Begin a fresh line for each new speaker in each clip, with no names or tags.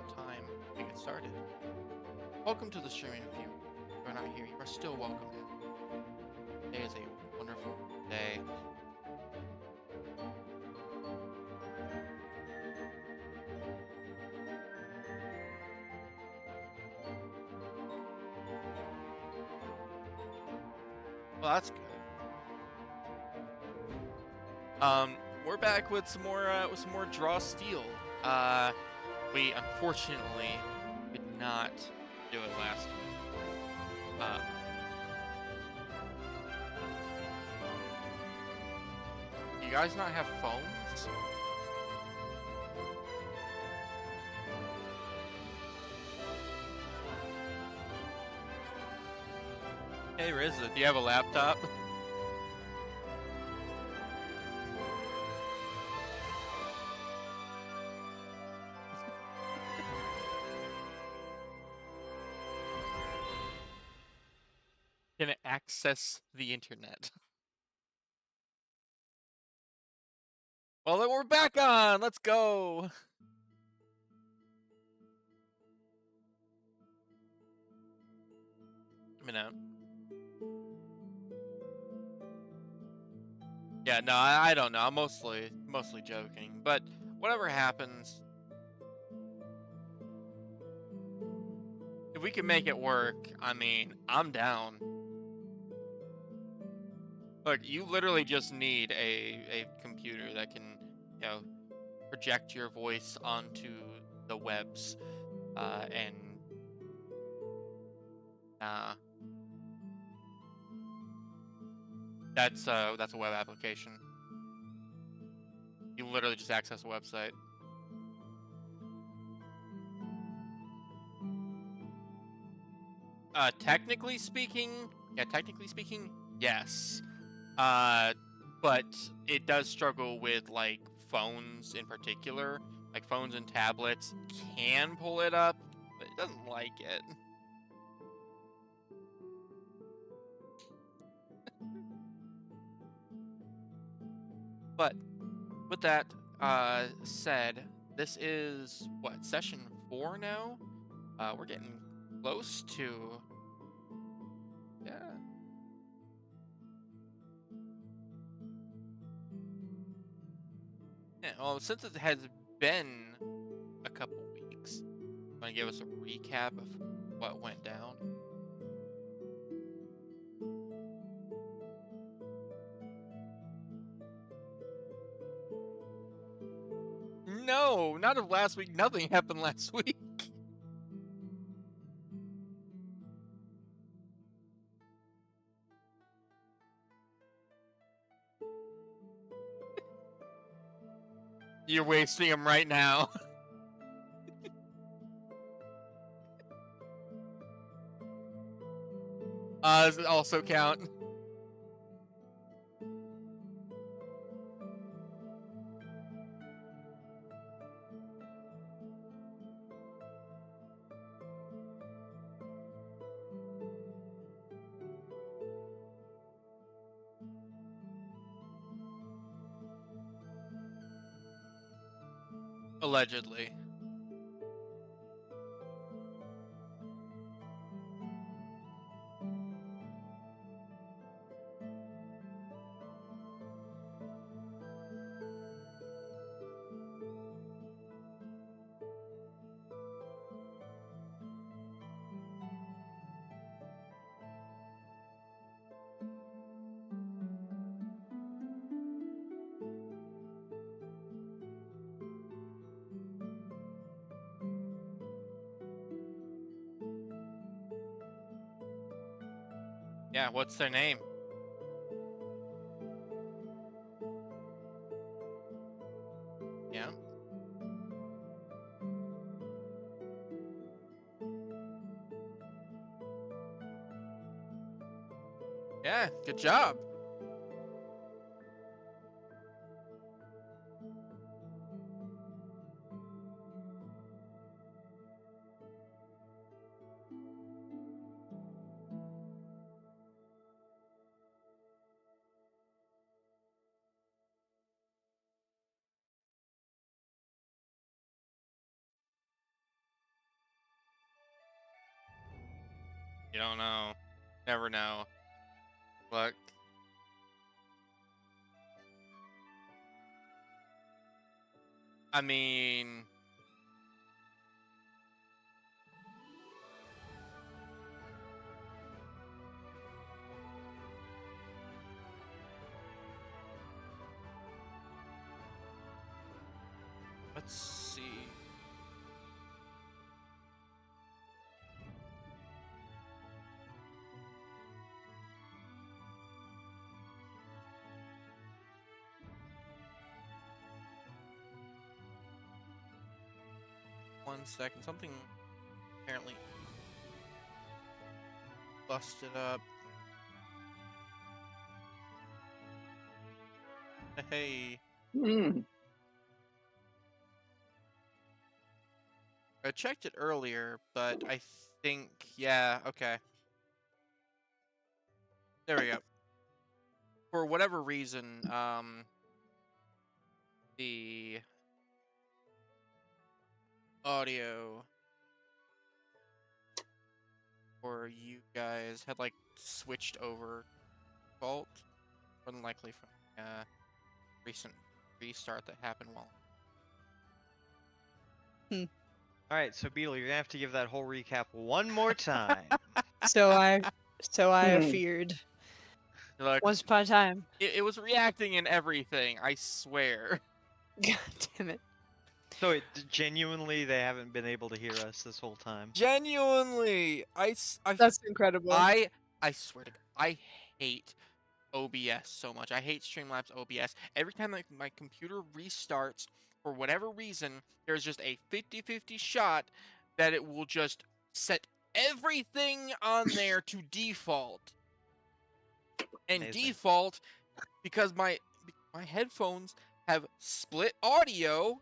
about time we get started. Welcome to the streaming view. If you're not here, you are still welcome. Today is a wonderful day. Well, that's good. We're back with some more Draw Steel. We unfortunately did not do it last week. You guys not have phones? Hey Rizza, do you have a laptop? Can access the internet. Well, then we're back on. Let's go. I mean, yeah, no, I don't know. I'm mostly joking, but whatever happens, if we can make it work, I mean, I'm down. Look, you literally just need a computer that can, you know, project your voice onto the webs, and that's a web application. You literally just access a website. Technically speaking, yes. But it does struggle with like phones in particular. Like phones and tablets can pull it up, but it doesn't like it. But with that said, this is what, session 4 now? We're getting close to, yeah. Yeah, well, since it has been a couple weeks, want to give us a recap of what went down? No, not of last week. Nothing happened last week. You're wasting them right now. Does it also count? Allegedly. Yeah, what's their name? Yeah. Yeah, good job. You don't know. Never know. Look. I mean, let's see. One second. Something apparently busted up. Hey,
Mm.
I checked it earlier, but I think, yeah, okay. There we go. For whatever reason, the audio for you guys had like switched over default, more than likely from recent restart that happened while.
All right, so Beetle, you're gonna have to give that whole recap one more time.
So I
Hmm.
feared.
Look,
Once upon a time.
it was reacting and everything. I swear.
God damn it.
So genuinely, they haven't been able to hear us this whole time.
Genuinely,
That's incredible.
I swear to God, I hate OBS so much. I hate Streamlabs OBS. Every time my computer restarts, for whatever reason, there's just a 50-50 shot that it will just set everything on there to default. And
Amazing.
default, because my headphones have split audio,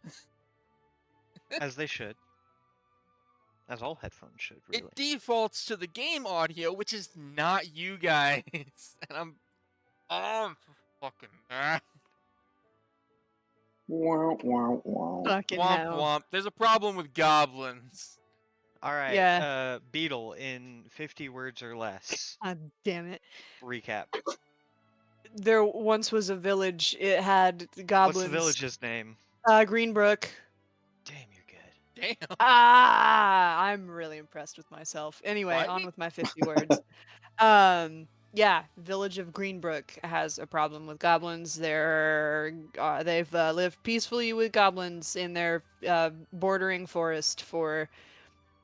As they should. As all headphones should, really.
it defaults to the game audio, which is not you guys. And I'm fucking
Wow, wow, wow.
Fucking
womp
hell.
womp. There's a problem with goblins.
All right,
Yeah.
Beetle, in 50 words or less,
God damn it.
recap.
There once was a village. It had goblins.
What's the village's name?
Greenbrook.
Damn, you're good.
Damn.
I'm really impressed with myself. Anyway,
What?
on with my 50 words. Yeah, village of Greenbrook has a problem with goblins. They've lived peacefully with goblins in their bordering forest for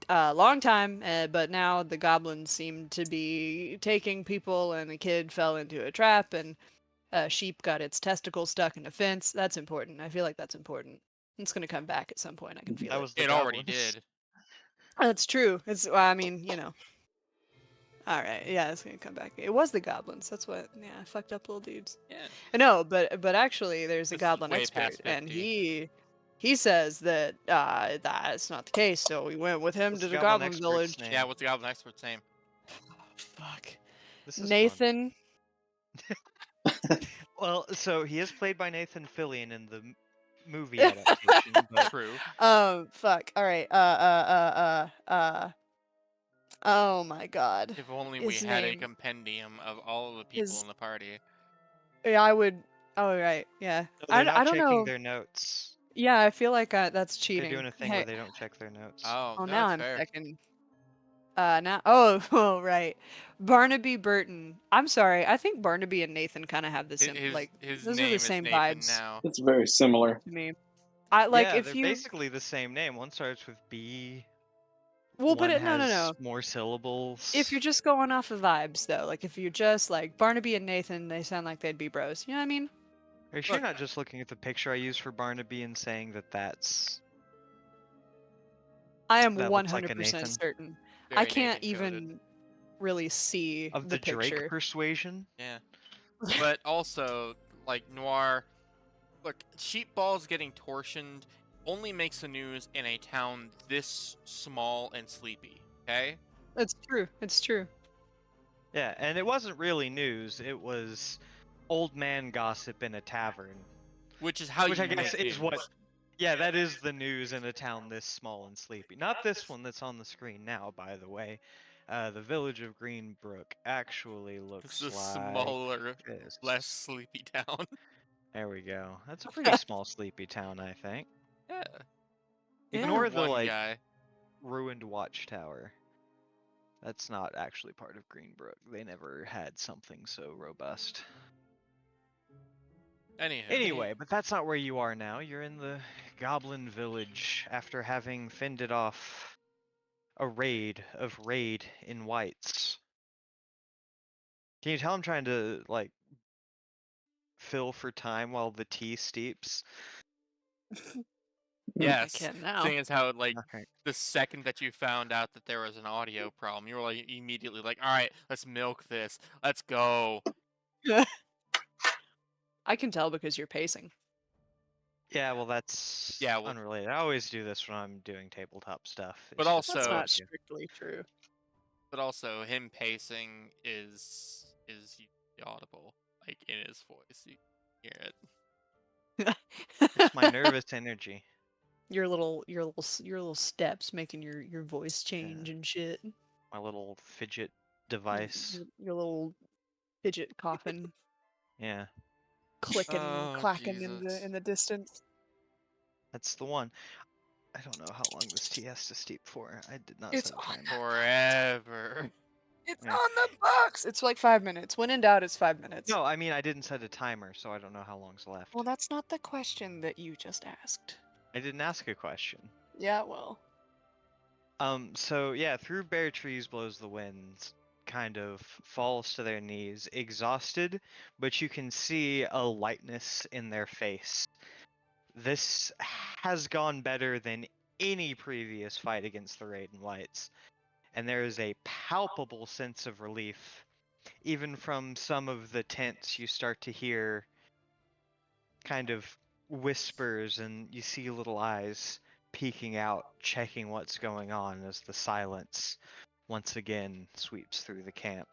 a long time, but now the goblins seem to be taking people, and a kid fell into a trap, and a sheep got its testicle stuck in a fence. That's important. I feel like that's important. It's gonna come back at some point. I can feel
That
it.
was the
It already
goblins.
did.
That's true. It's. I mean, you know. All right. Yeah, it's gonna come back. It was the goblins. That's what. Yeah, I fucked up little dudes.
Yeah.
No, but actually, there's a
This is
goblin
way
expert,
past
and
50.
he says that that's not the case. So we went with him
What's
to
the
the
goblin
goblin
expert's
village.
name?
Yeah, what's the goblin expert's name?
Fuck.
This is
Nathan.
fun. Well, so he is played by Nathan Fillion in the movie adaptation, but
True.
Fuck. All right. Oh my God.
If only we
His
had a
name.
compendium of all of the people
His.
in the party.
Yeah, I would. Oh right. Yeah.
they're not
I don't
checking
know.
their notes.
Yeah, I feel like that's
They're
cheating.
doing a thing
Hey.
where they don't check their notes.
Oh,
Oh,
no,
now
that's
I'm
fair.
checking. Now. Oh, oh, right. Barnaby Burton. I'm sorry. I think Barnaby and Nathan kind of have the same. Like
His
those
name
are the
is
same
Nathan
vibes
now.
It's very similar.
to me. I like
Yeah,
if
they're
you.
basically the same name. One starts with B.
Well, but
One
no, no,
has
no.
more syllables.
If you're just going off of vibes, though, like if you're just like Barnaby and Nathan, they sound like they'd be bros. You know what I mean?
Are you sure
Look,
you're not just looking at the picture I used for Barnaby and saying that
I am
that looks like a
100%
Nathan?
certain.
very
I can't
Nathan coded.
even really see
Of
the
the Drake
picture.
persuasion?
Yeah. But also, like, Noir, look, sheep balls getting torsioned only makes the news in a town this small and sleepy, okay?
It's true. It's true.
Yeah, and it wasn't really news. It was old man gossip in a tavern.
Which is how
Which
you
I guess
make
is
news.
what. Yeah, that is the news in a town this small and sleepy. Not this one that's on the screen now, by the way. The village of Greenbrook actually
It's
looks
a
like
smaller,
this.
less sleepy town.
There we go. That's a pretty small sleepy town, I think.
Yeah.
Ignore
For
the
one guy.
ruined watchtower. That's not actually part of Greenbrook. They never had something so robust.
Anyhow.
Anyway, but that's not where you are now. You're in the Goblin Village after having fended off a raid in whites. Can you tell I'm trying to fill for time while the tea steeps?
Yes.
can now.
Seeing as how
Okay.
the second that you found out that there was an audio problem, you were like immediately like, all right, let's milk this. Let's go.
I can tell because you're pacing.
Yeah, well, that's
Yeah, well,
unrelated. I always do this when I'm doing tabletop stuff.
But
It's just
That's
also-
what I
not
do.
strictly true.
but also him pacing is audible, like in his voice. You can hear it.
It's my nervous energy.
your little steps making your voice change and shit.
My little fidget
Your,
device.
your little fidget coffin
Yeah,
clicking,
Oh,
clacking
Jesus.
in the distance.
that's the one. I don't know how long this tea has to steep for. I did not
It's
set a timer.
Forever.
It's
Yeah.
on the box. It's like 5 minutes. When in doubt, it's 5 minutes.
No, I mean I didn't set a timer, so I don't know how long's left.
Well, that's not the question that you just asked.
I didn't ask a question.
Yeah, well.
So yeah, through bare trees blows the wind, kind of falls to their knees, exhausted, but you can see a lightness in their face. This has gone better than any previous fight against the Raiden Whites, and there is a palpable sense of relief. Even from some of the tents, you start to hear kind of whispers, and you see little eyes peeking out, checking what's going on as the silence once again sweeps through the camp.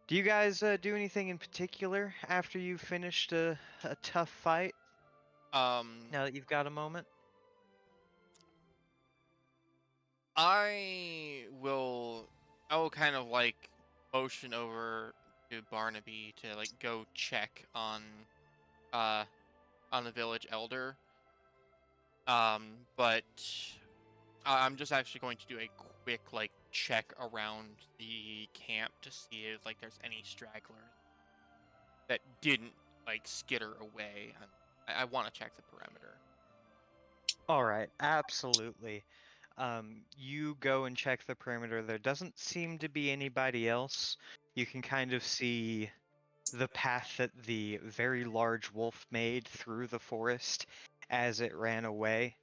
Do you guys do anything in particular after you've finished a tough fight? Now that you've got a moment?
I will kind of motion over to Barnaby to go check uh on the village elder. But I'm just actually going to do a quick check around the camp to see if there's any stragglers that didn't skitter away. I want to check the perimeter.
All right, absolutely. You go and check the perimeter. There doesn't seem to be anybody else. You can kind of see the path that the very large wolf made through the forest as it ran away.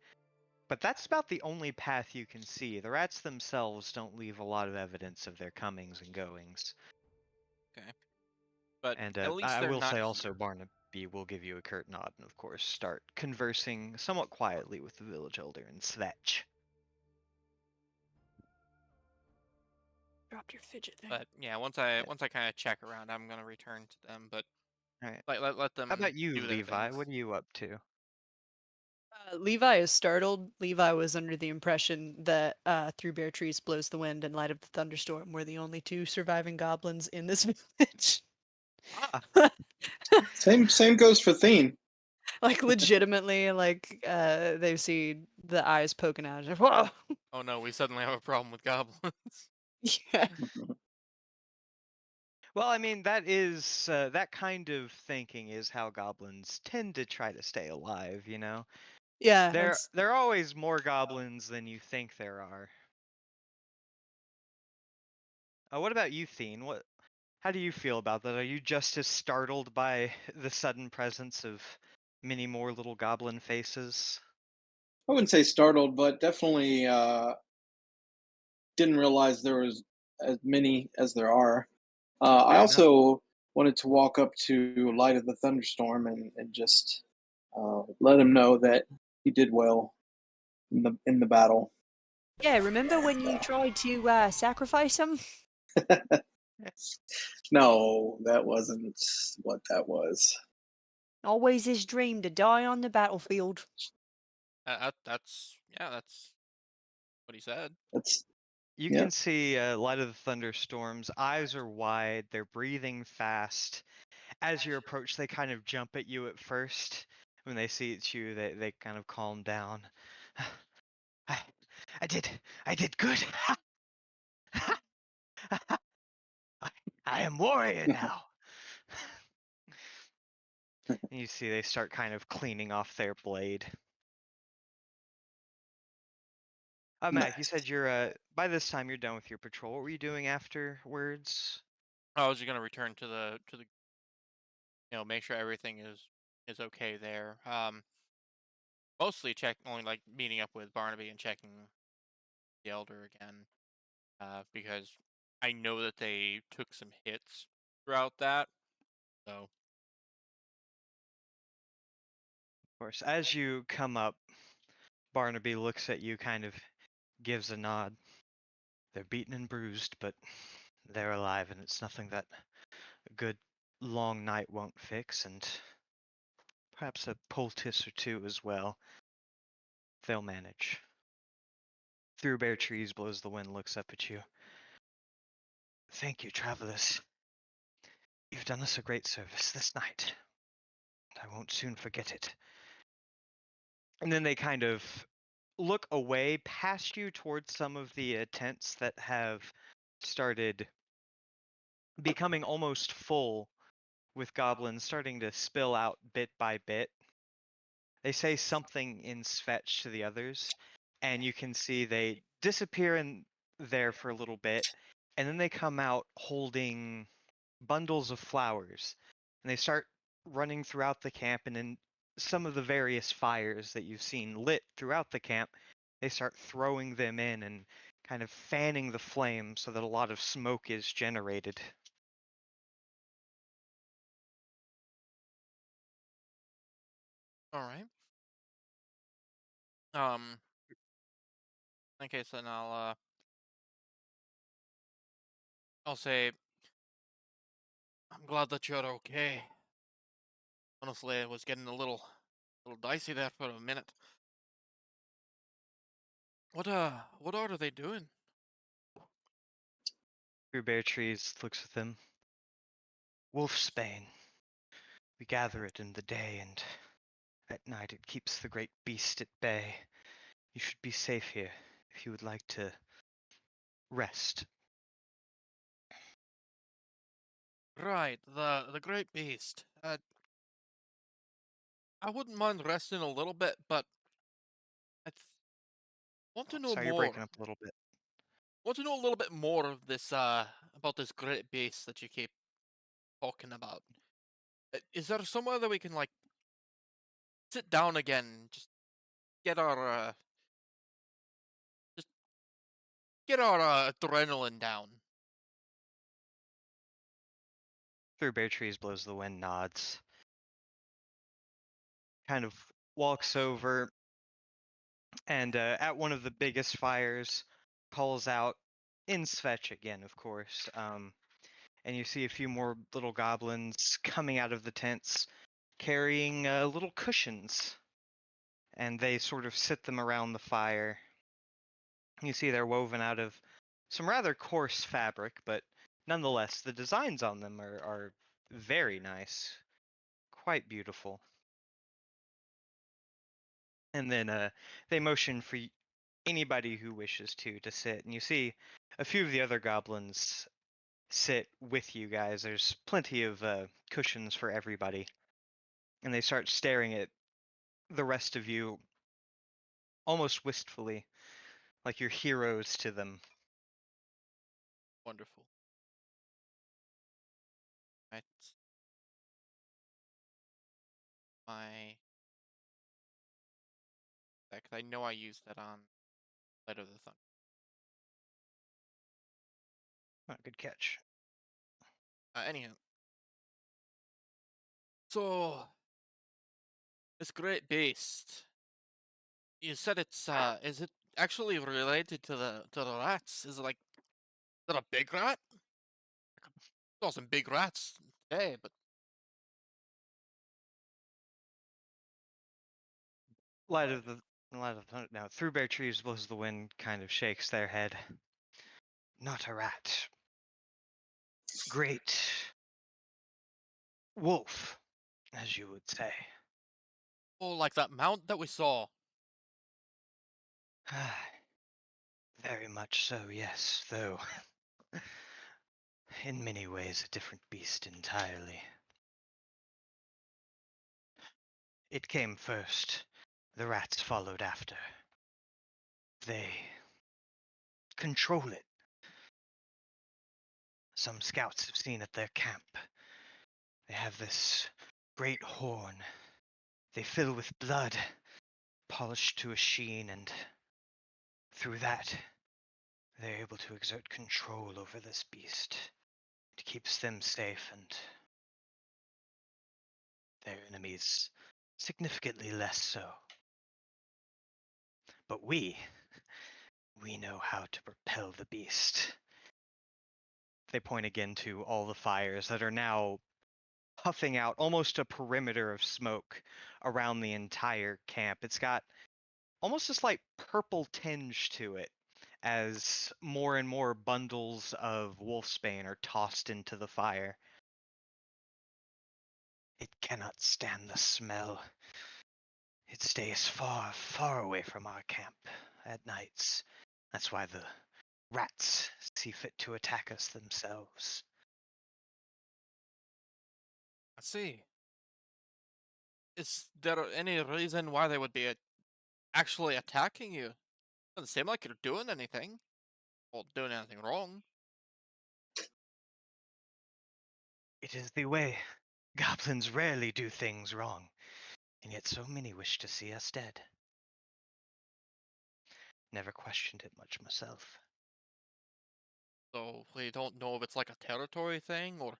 But that's about the only path you can see. The rats themselves don't leave a lot of evidence of their comings and goings.
Okay. But
And
at least
I
they're
will
not
say also,
here.
Barnaby will give you a curt nod and, of course, start conversing somewhat quietly with the village elder and Svetch.
Dropped your fidget thing.
But yeah, once I kind of check around, I'm gonna return to them. But
All right.
let them
How about you,
do their
Levi?
things.
What are you up to?
Levi is startled. Levi was under the impression that Through Bare Trees Blows the Wind and Light of the Thunderstorm were the only two surviving goblins in this village.
Ah,
Same goes for Thene.
Legitimately, they see the eyes poking out. Like, whoa!
Oh no, we suddenly have a problem with goblins.
Yeah.
well, I mean, that is that kind of thinking is how goblins tend to try to stay alive. You know,
Yeah,
there are always more goblins than you think there are. What about you, Thene? How do you feel about that? Are you just as startled by the sudden presence of many more little goblin faces?
I wouldn't say startled, but definitely didn't realize there was as many as there are. I
Fair enough.
also wanted to walk up to Light of the Thunderstorm and just let him know that he did well in the battle.
yeah. Remember when you tried to sacrifice him?
No, that wasn't what that was.
Always his dream to die on the battlefield.
That's what he said.
That's
You
Yep.
can see Light of the Thunderstorm's eyes are wide, they're breathing fast. As you approach, they kind of jump at you at first. When they see it's you, they kind of calm down. I, I did, I did good. I am warrior now. And you see they start kind of cleaning off their blade. Mac, you
Nice.
said you're by this time you're done with your patrol. What were you doing afterwards?
I was just gonna return to the make sure everything is okay there. Mostly only like meeting up with Barnaby and checking the Elder again, because I know that they took some hits throughout that. So
Of course, as you come up, Barnaby looks at you, kind of gives a nod. They're beaten and bruised, but they're alive, and it's nothing that a good long night won't fix, and perhaps a poultice or two as well. They'll manage. Through bare trees blows the wind, looks up at you. Thank you, travelers. You've done us a great service this night. I won't soon forget it. And then they kind of look away past you towards some of the tents that have started becoming almost full, with goblins starting to spill out bit by bit. They say something in Svetch to the others, and you can see they disappear in there for a little bit, and then they come out holding bundles of flowers, and they start running throughout the camp, and in some of the various fires that you've seen lit throughout the camp, they start throwing them in and kind of fanning the flame so that a lot of smoke is generated.
all right. Okay, so then I'll say I'm glad that you're okay. Honestly, it was getting a little dicey there for a minute. What are they doing?
Through bare trees looks at them. Wolfsbane. We gather it in the day, and at night it keeps the great beast at bay. You should be safe here if you would like to rest.
Right, the great beast. I wouldn't mind resting a little bit, but I want to know
Sorry, you're breaking
more.
up a little bit.
Want to know a little bit more of this about this great beast that you keep talking about. Is there somewhere that we can like sit down again, just get our uh just get our adrenaline down?
Through bare trees blows the wind, nods. Kind of walks over and at one of the biggest fires calls out in Svetch again, of course. And you see a few more little goblins coming out of the tents carrying little cushions, and they sort of sit them around the fire. You see they're woven out of some rather coarse fabric, but nonetheless, the designs on them are very nice, quite beautiful. And then they motion for anybody who wishes to sit, and you see a few of the other goblins sit with you guys. There's plenty of cushions for everybody, and they start staring at the rest of you almost wistfully, like you're heroes to them.
Wonderful. Right. My that 'cause I know I used that on Light of the Thunder.
Oh, good catch.
Anyhow, so this great beast. You said it's is it actually related to the rats? Is it like is it a big rat? Saw some big rats today, but
Light of the Light of the Thunder. Now, through bare trees blows the wind, kind of shakes their head. Not a rat. Great wolf, as you would say.
Oh, like that mount that we saw.
Very much so, yes, though in many ways a different beast entirely. It came first. The rats followed after. They control it. Some scouts have seen at their camp. They have this great horn. They fill with blood, polished to a sheen, and through that, they're able to exert control over this beast. It keeps them safe and their enemies significantly less so. But we know how to propel the beast. They point again to all the fires that are now puffing out almost a perimeter of smoke around the entire camp. It's got almost a slight purple tinge to it as more and more bundles of wolfsbane are tossed into the fire. It cannot stand the smell. It stays far, far away from our camp at nights. That's why the rats see fit to attack us themselves.
I see. Is there any reason why they would be actually attacking you? Doesn't seem like you're doing anything. Or doing anything wrong.
It is the way. Goblins rarely do things wrong, and yet so many wish to see us dead. Never questioned it much myself.
So we don't know if it's like a territory thing or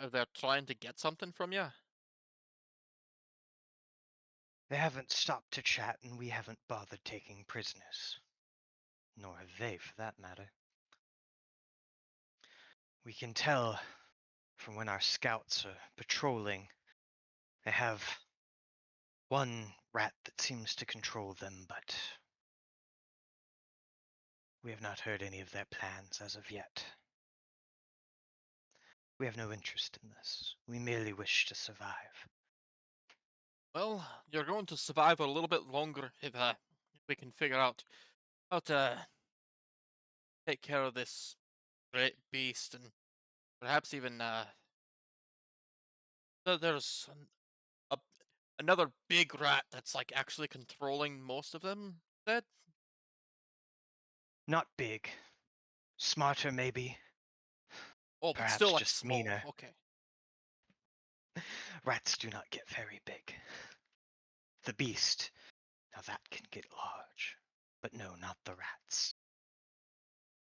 if they're trying to get something from you.
They haven't stopped to chat, and we haven't bothered taking prisoners. Nor have they, for that matter. We can tell from when our scouts are patrolling. They have one rat that seems to control them, but we have not heard any of their plans as of yet. We have no interest in this. We merely wish to survive.
Well, you're going to survive a little bit longer if we can figure out how to take care of this great beast and perhaps even there's a, another big rat that's like actually controlling most of them. That
Not big. Smarter, maybe.
oh, but
Perhaps
still like
just
small.
meaner.
Okay.
Rats do not get very big. The beast, now that can get large. But no, not the rats.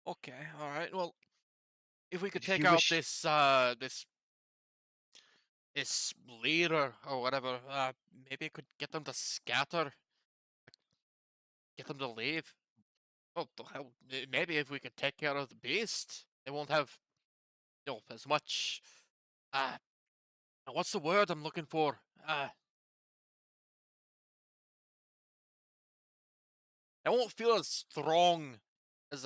Okay. All right. Well, if we could
But if
take
you
out
wish,
this leader or whatever, maybe it could get them to scatter, get them to leave. Oh, the hell, maybe if we could take care of the beast, they won't have, as much. Uh, what's the word I'm looking for? They won't feel as strong as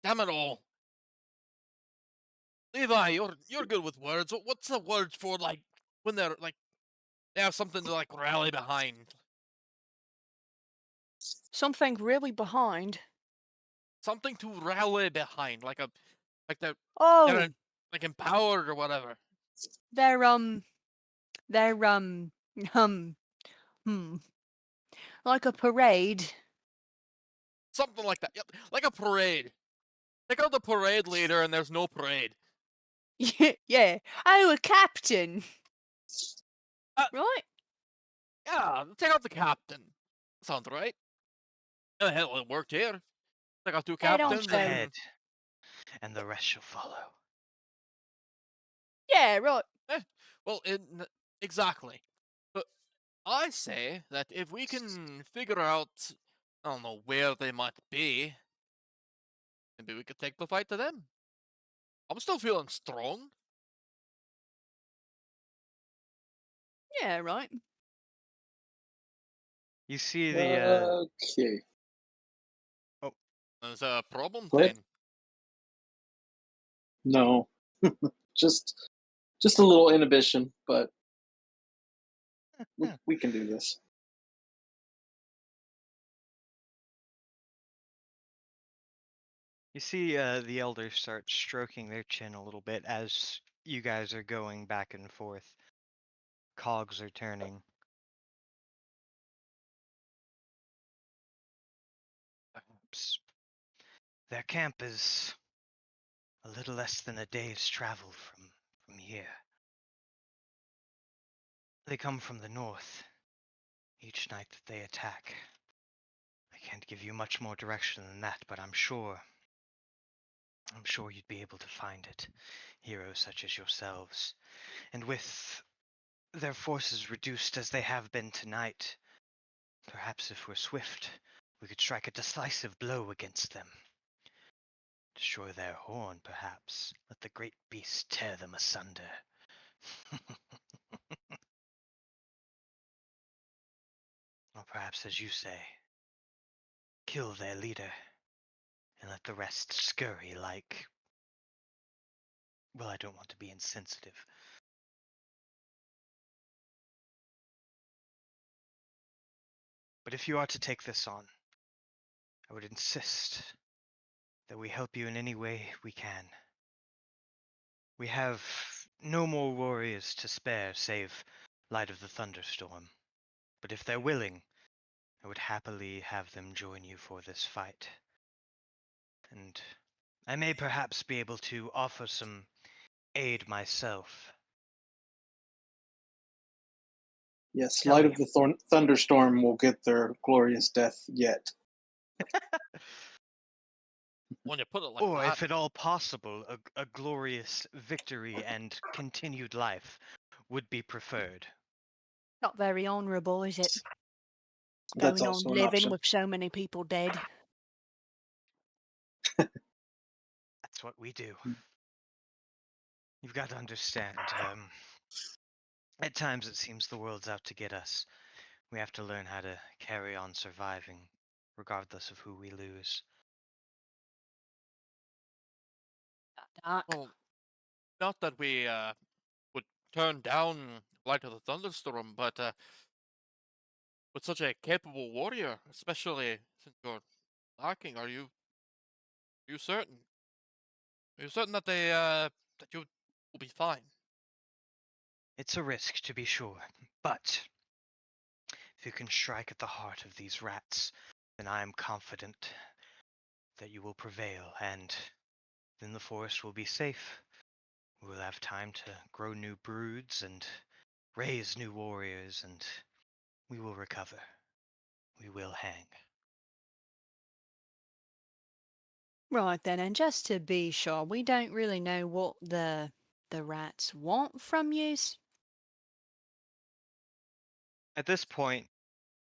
Damn it all, Levi, you're good with words. What's the word for like when they're like they have something to like rally behind?
Something really behind.
Something to rally behind, like they're
Oh,
like empowered or whatever.
they're they're um hmm, like a parade.
Something like that. Yep, like a parade. Take out the parade leader and there's no parade.
Yeah. Oh, a captain.
Uh,
Right?
yeah, take out the captain. Sounds right. Oh, hell, it worked here. Take out two
Head on
captains
charge
so.
ahead,
and
and the rest shall follow.
Yeah, right.
eh, well, exactly. But I say that if we can figure out, I don't know where they might be, maybe we could take the fight to them. I'm still feeling strong.
Yeah, right.
You see the
Okay.
There's a problem
Cliff?
then.
No, just just a little inhibition, but we can do this.
You see the elders start stroking their chin a little bit as you guys are going back and forth. Cogs are turning. Perhaps their camp is a little less than a day's travel from here. They come from the north each night that they attack. I can't give you much more direction than that, but I'm sure you'd be able to find it, heroes such as yourselves. And with their forces reduced as they have been tonight, perhaps if we're swift, we could strike a decisive blow against them. Destroy their horn, perhaps. Let the great beast tear them asunder. Or perhaps, as you say, kill their leader and let the rest scurry like. Well, I don't want to be insensitive. But if you are to take this on, I would insist that we help you in any way we can. We have no more warriors to spare save Light of the Thunderstorm. But if they're willing, I would happily have them join you for this fight. And I may perhaps be able to offer some aid myself.
Yes,
Tell
Light
me,
of the Thunderstorm will get their glorious death yet.
When you put it like
or
that,
if at all possible, a glorious victory and continued life would be preferred.
Not very honourable, is it?
That's
Going on
also an
living
option.
with so many people dead.
That's what we do. You've got to understand, at times it seems the world's out to get us. We have to learn how to carry on surviving, regardless of who we lose.
Dark.
well, not that we would turn down Light of the Thunderstorm, but with such a capable warrior, especially since you're lacking, are you certain? Are you certain that that you will be fine?
It's a risk, to be sure, but if you can strike at the heart of these rats, then I am confident that you will prevail, and then the forest will be safe. We will have time to grow new broods and raise new warriors, and we will recover. We will hang.
Right then, and just to be sure, we don't really know what the rats want from yous.
At this point,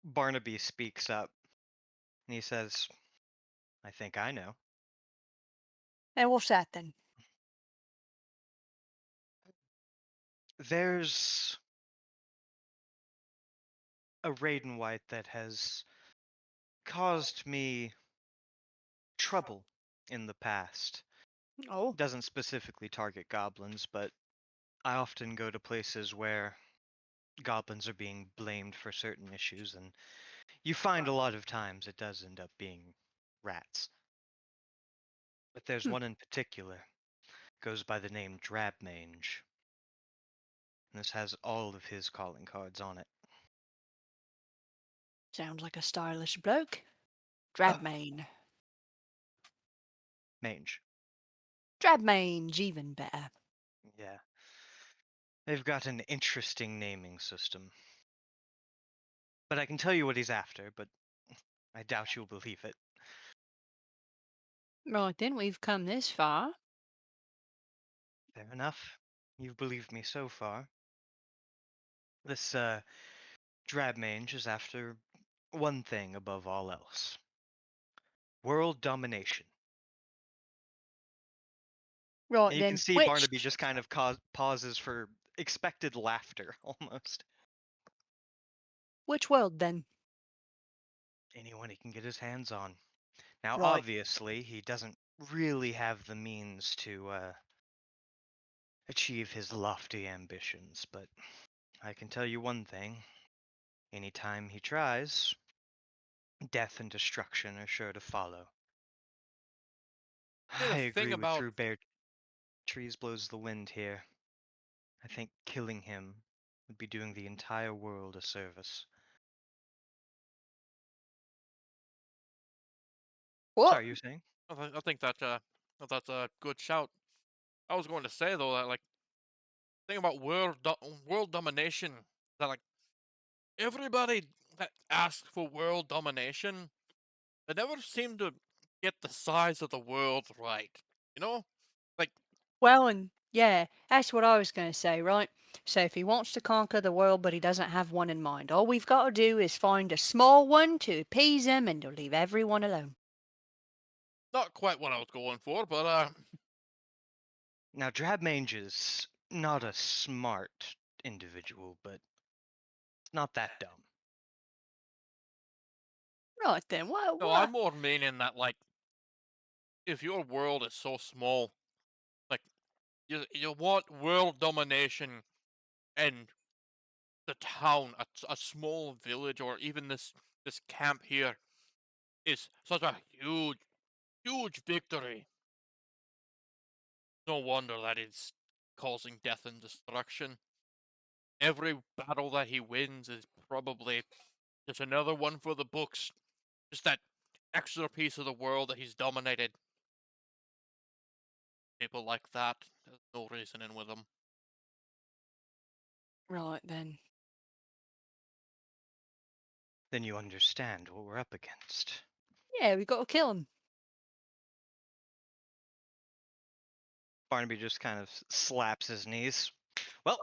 Barnaby speaks up, and he says, I think I know.
And what's that then?
There's a Raiden White that has caused me trouble in the past.
Oh,
Doesn't specifically target goblins, but I often go to places where goblins are being blamed for certain issues, and you find a lot of times it does end up being rats. But there's
hmm.
one in particular, goes by the name Drabmange. And this has all of his calling cards on it.
Sounds like a stylish bloke. Drabmane.
Mange.
Drabmange, even better.
Yeah. They've got an interesting naming system. But I can tell you what he's after, but I doubt you'll believe it.
Right then, we've come this far.
Fair enough. You've believed me so far. This Drabmange is after one thing above all else. World domination.
Right
And you can
then,
see Barnaby just kind of pauses for expected laughter, almost.
which world then?
Anyone he can get his hands on. Now,
Right.
obviously, he doesn't really have the means to achieve his lofty ambitions, but I can tell you one thing. Anytime he tries, death and destruction are sure to follow.
Yeah,
I
the thing
agree with
about
True Bear Trees Blows the Wind here. I think killing him would be doing the entire world a service.
What?
Sorry, you were saying?
I think that's a good shout. I was going to say though that like thing about world domination that like everybody that asks for world domination, they never seem to get the size of the world right. You know, like
Well, and yeah, that's what I was going to say, right? So if he wants to conquer the world, but he doesn't have one in mind, all we've got to do is find a small one to appease him, and he'll leave everyone alone.
not quite what I was going for, but
Now, Drabmange is not a smart individual, but not that dumb.
Right then,
no, I'm more meaning that like if your world is so small, like you want world domination and the town, a small village, or even this camp here is such a huge victory. No wonder that it's causing death and destruction. Every battle that he wins is probably just another one for the books. Just that extra piece of the world that he's dominated. People like that, there's no reasoning with them.
right then.
Then you understand what we're up against.
Yeah, we got to kill him.
Barnaby just kind of slaps his knees. Well,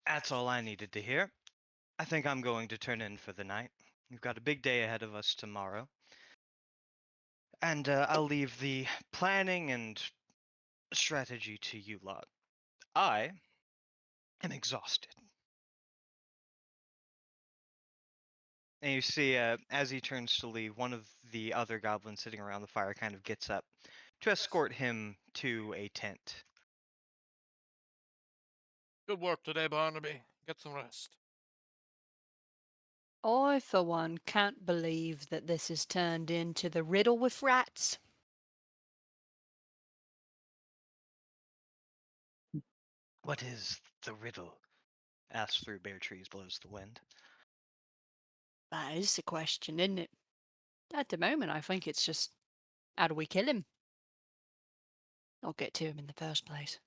that's all I needed to hear. I think I'm going to turn in for the night. We've got a big day ahead of us tomorrow. And I'll leave the planning and strategy to you lot. I am exhausted. And you see, as he turns to leave, one of the other goblins sitting around the fire kind of gets up to escort him to a tent.
Good work today, Barnaby. Get some rest.
I, for one, can't believe that this has turned into the riddle with rats.
What is the riddle? Asks Through Bare Trees Blows the Wind.
That is the question, isn't it? At the moment, I think it's just how do we kill him? Or get to him in the first place.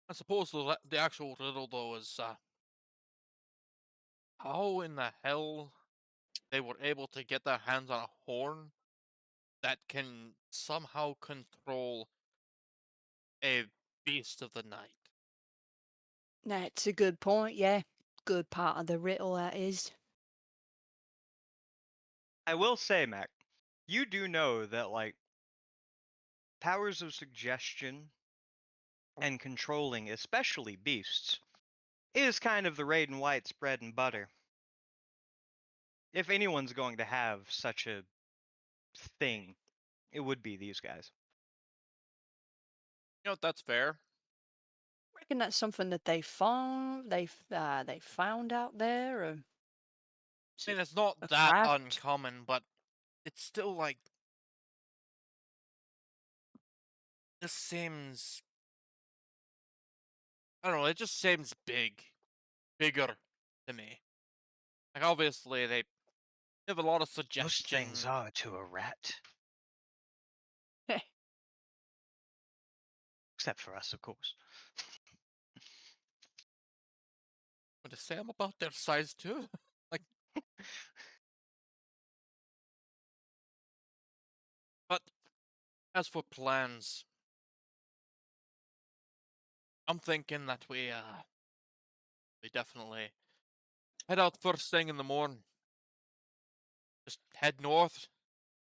I suppose the actual riddle though is how in the hell they were able to get their hands on a horn that can somehow control a beast of the night.
That's a good point, yeah. Good part of the riddle, that is.
I will say, Mac, you do know that, like, powers of suggestion and controlling, especially beasts, is kind of the Raiden White's bread and butter. If anyone's going to have such a thing, it would be these guys.
You know, that's fair.
Reckon that's something that they found out there, or is
I
it
mean, it's not
a
that
craft?
uncommon, but it's still like this seems. I don't know. It just seems bigger to me. Like obviously they have a lot of
Most things
suggestion.
are to a rat, except for us, of course.
But to say I'm about their size too. Like, but as for plans, I'm thinking that we definitely head out first thing in the morning. Just head north.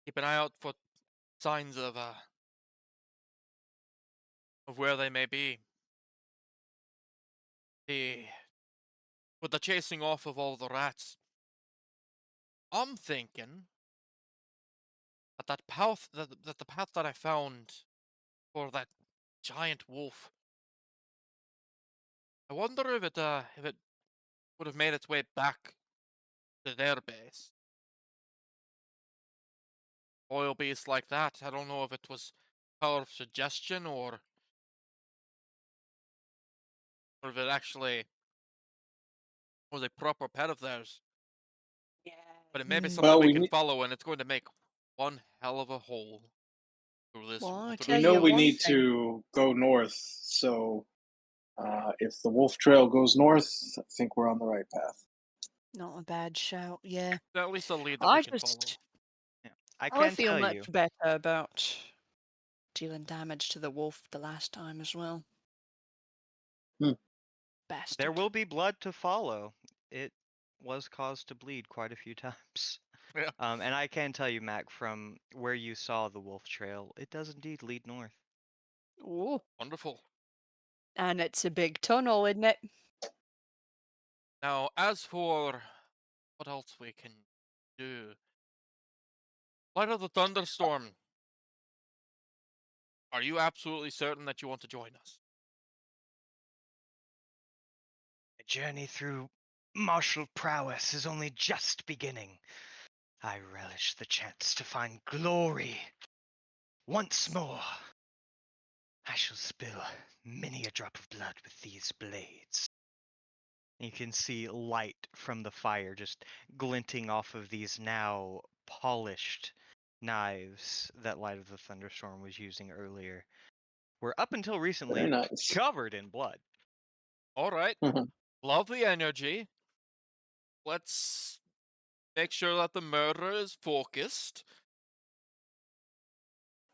Keep an eye out for signs of where they may be. The with the chasing off of all the rats, I'm thinking that the path that I found for that giant wolf. I wonder if it would have made its way back to their base. Oil beasts like that. I don't know if it was power of suggestion or if it actually was a proper pet of theirs.
Yeah.
But it may be something
Well,
we
we
can
ne-
follow, and it's going to make one hell of a hole
Well, I
through
we
tell
this
know
you
we
one
need
woods.
thing.
to go north. So if the wolf trail goes north, I think we're on the right path.
Not a bad shout, yeah.
At least a lead that we
I
can follow.
just,
Yeah. I
I
can
feel
tell
much
you,
better about dealing damage to the wolf the last time as well.
Hmm.
Bastard.
there will be blood to follow. It was caused to bleed quite a few times.
Yeah.
And I can tell you, Mac, from where you saw the wolf trail, it does indeed lead north.
Ooh.
Wonderful.
And it's a big tunnel, isn't it?
Now, as for what else we can do, Light of the Thunderstorm, are you absolutely certain that you want to join us?
A journey through martial prowess is only just beginning. I relish the chance to find glory once more. I shall spill many a drop of blood with these blades. You can see light from the fire just glinting off of these now polished knives that Light of the Thunderstorm was using earlier. Were up until
Very
recently
nice.
covered in blood.
All right. Love the energy. Let's make sure that the murderer is focused.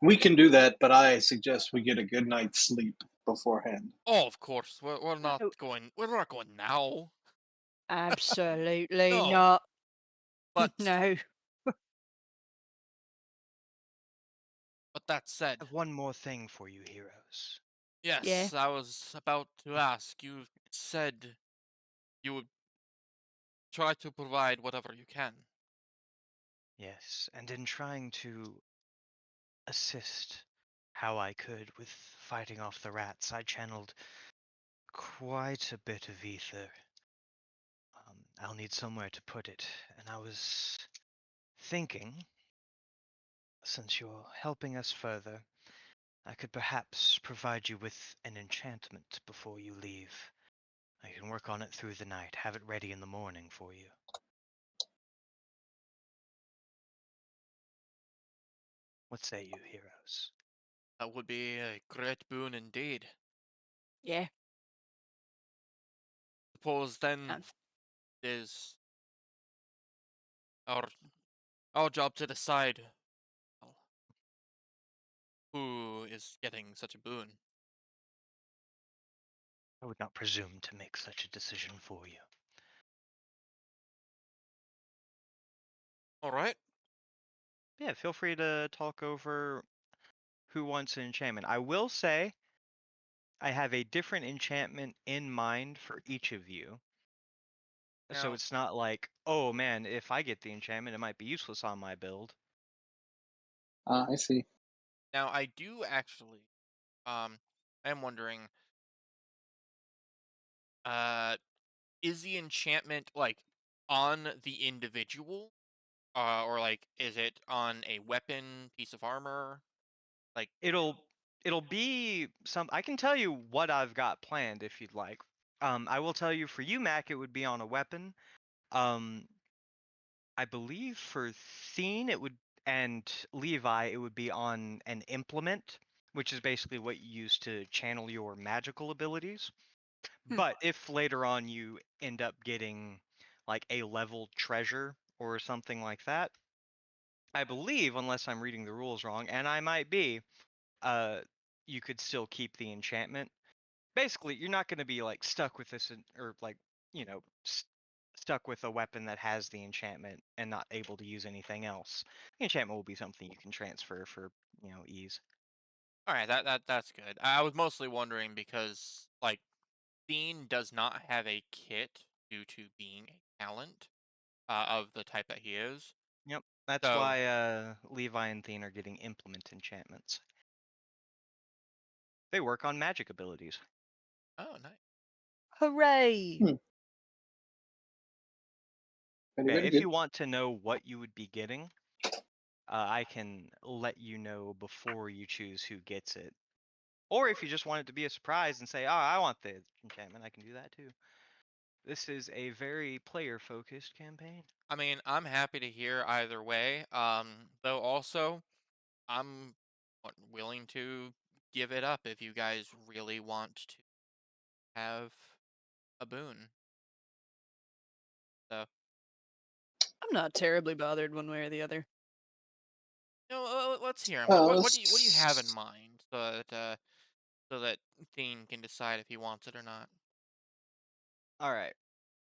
We can do that, but I suggest we get a good night's sleep beforehand.
Oh, of course. We're not
No,
going. We're not going now.
absolutely
No.
not.
But
No.
but that
I
said,
have one more thing for you, heroes.
Yeah.
yes, I was about to ask. You said you would try to provide whatever you can.
Yes, and in trying to assist how I could with fighting off the rats, I channeled quite a bit of ether. I'll need somewhere to put it, and I was thinking, since you're helping us further, I could perhaps provide you with an enchantment before you leave. I can work on it through the night, have it ready in the morning for you. What say you, heroes?
That would be a great boon indeed.
Yeah.
Suppose then
And
is our our job to decide well, who is getting such a boon.
I would not presume to make such a decision for you.
All right.
Yeah, feel free to talk over who wants an enchantment. I will say I have a different enchantment in mind for each of you. So
Now,
it's not like, oh man, if I get the enchantment, it might be useless on my build.
I see.
now I do actually. I am wondering. Uh, is the enchantment like on the individual, or like is it on a weapon, piece of armor? Like,
It'll be some. I can tell you what I've got planned if you'd like. I will tell you for you, Mac, it would be on a weapon. Um, I believe for Thene it would, and Levi it would be on an implement, which is basically what you use to channel your magical abilities.
Hmm.
But if later on you end up getting like a level treasure or something like that, I believe, unless I'm reading the rules wrong, and I might be, uh, you could still keep the enchantment. Basically, you're not going to be like stuck with this, or like you know, stuck with a weapon that has the enchantment and not able to use anything else. The enchantment will be something you can transfer for ease.
all right, that's good. I was mostly wondering because like Fiend does not have a kit due to being a talent. of the type that he is.
Yep. That's
So,
why Levi and Thene are getting implement enchantments. They work on magic abilities.
oh, nice.
Hooray!
Hmm. Very,
Yeah,
very
if
good.
you want to know what you would be getting, I can let you know before you choose who gets it. Or if you just want it to be a surprise and say, "Oh, I want the enchantment," I can do that too. This is a very player-focused campaign.
I mean, I'm happy to hear either way. Though also, I'm willing to give it up if you guys really want to have a boon. So,
I'm not terribly bothered one way or the other.
let's hear him. What do you have in
S-
mind so that Thane can decide if he wants it or not?
All right.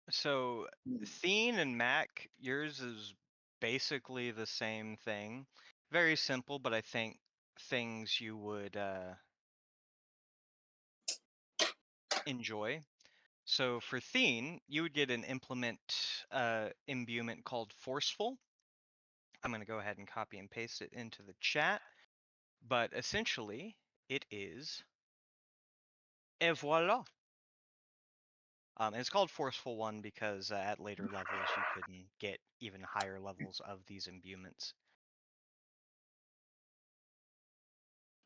So Thene and Mac, yours is basically the same thing. Very simple, but I think things you would enjoy. So for Thene, you would get an implement imbuement called Forceful. I'm going to go ahead and copy and paste it into the chat. But essentially, it is et voila. And it's called Forceful 1 because at later levels you can get even higher levels of these imbuements.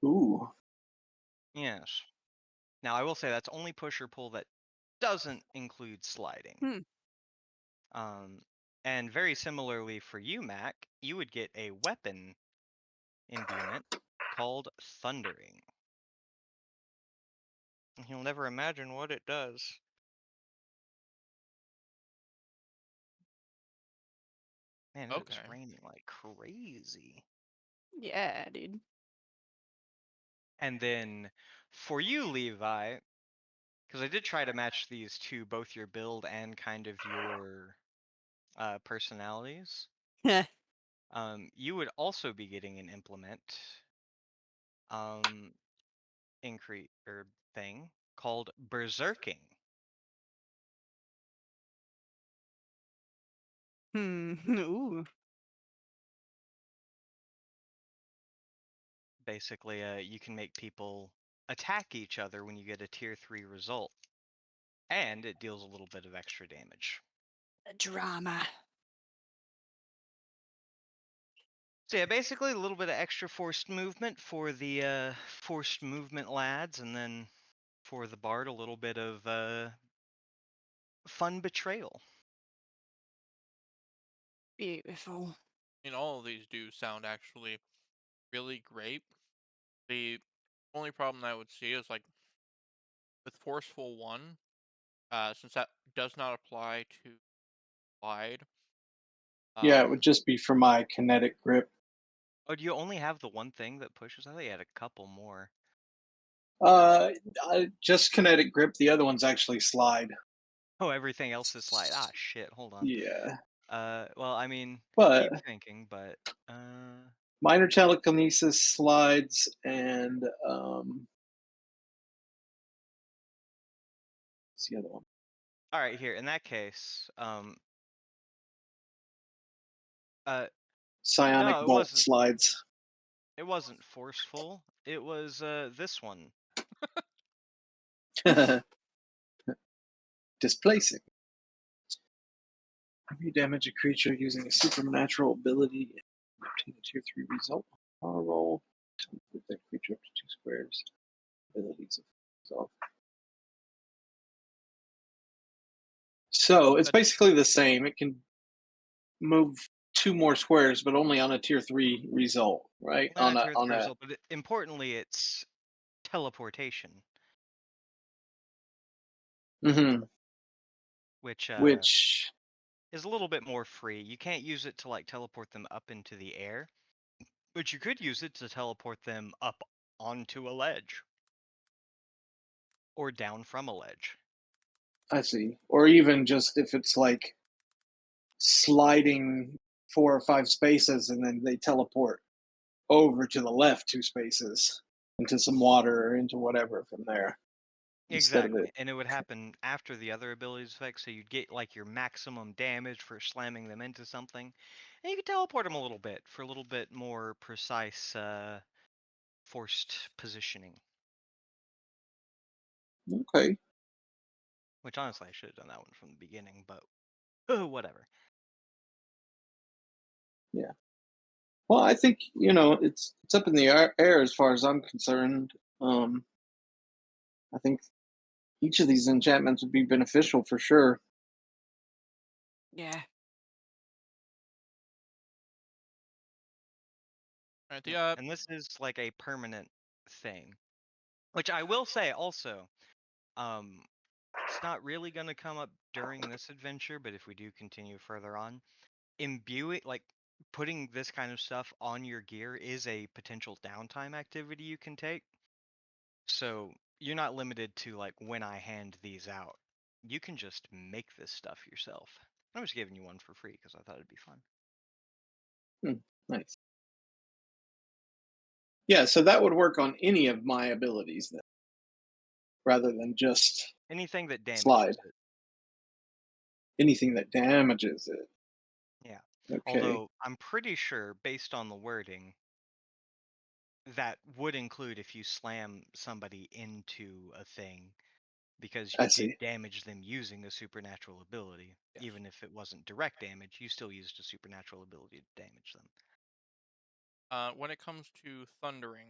Ooh.
Yes. Now I will say that's only push or pull that doesn't include sliding.
Hmm.
Um, and very similarly for you, Mac, you would get a weapon imbuement called Thundering. You'll never imagine what it does. Man, it is
Okay.
raining like crazy.
Yeah, dude.
And then for you, Levi, because I did try to match these to both your build and kind of your personalities, you would also be getting an implement um, increase or thing called Berserking.
Ooh.
Basically, you can make people attack each other when you get a tier 3 result, and it deals a little bit of extra damage.
Drama.
So yeah, basically a little bit of extra forced movement for the forced movement lads, and then for the bard, a little bit of fun betrayal.
Beautiful.
And all of these do sound actually really great. The only problem I would see is like with Forceful 1, since that does not apply to wide.
Yeah, it would
Um,
just be for my kinetic grip.
Oh, do you only have the one thing that pushes? I thought you had a couple more.
Uh, just kinetic grip. The other ones actually slide.
Oh, everything else is slide. Ah, shit. Hold on.
Yeah,
Well, I mean,
but
keep thinking, but
minor telekinesis slides and what's the other one?
all right. Here, in that case,
Psionic
no, it
bolt
wasn't.
slides.
It wasn't forceful. It was this one.
Displacing. When you damage a creature using a supernatural ability, obtain a tier 3 result on a roll. Move that creature up to 2 squares. Abilities of resolve. So it's
that's
basically the same. It can move 2 more squares, but only on a tier 3 result, right?
Well,
On
not
a
tier
on
3
a
result, but importantly, it's teleportation,
mhm,
which
which
is a little bit more free. You can't use it to like teleport them up into the air, but you could use it to teleport them up onto a ledge or down from a ledge.
I see. Or even just if it's like sliding 4 or 5 spaces and then they teleport over to the left 2 spaces into some water or into whatever from there. instead of
Exactly,
it.
and it would happen after the other abilities effect, so you'd get like your maximum damage for slamming them into something, and you could teleport them a little bit for a little bit more precise, forced positioning.
Okay.
Which honestly, I should have done that one from the beginning, but whatever.
Yeah. Well, I think it's up in the air as far as I'm concerned. I think each of these enchantments would be beneficial for sure.
Yeah.
All right,
Yeah,
the
and this is like a permanent thing, which I will say also, um, it's not really going to come up during this adventure, but if we do continue further on, imbuing like putting this kind of stuff on your gear is a potential downtime activity you can take. So you're not limited to like when I hand these out. You can just make this stuff yourself. I'm just giving you one for free because I thought it'd be fun.
Nice. Yeah, so that would work on any of my abilities then, rather than just
Anything that
slide.
damages it.
Anything that damages it.
Yeah.
Okay.
Although I'm pretty sure, based on the wording, that would include if you slam somebody into a thing, because
I
you did
see.
damage them using a supernatural ability.
yes.
Even if it wasn't direct damage, you still used a supernatural ability to damage them.
When it comes to thundering,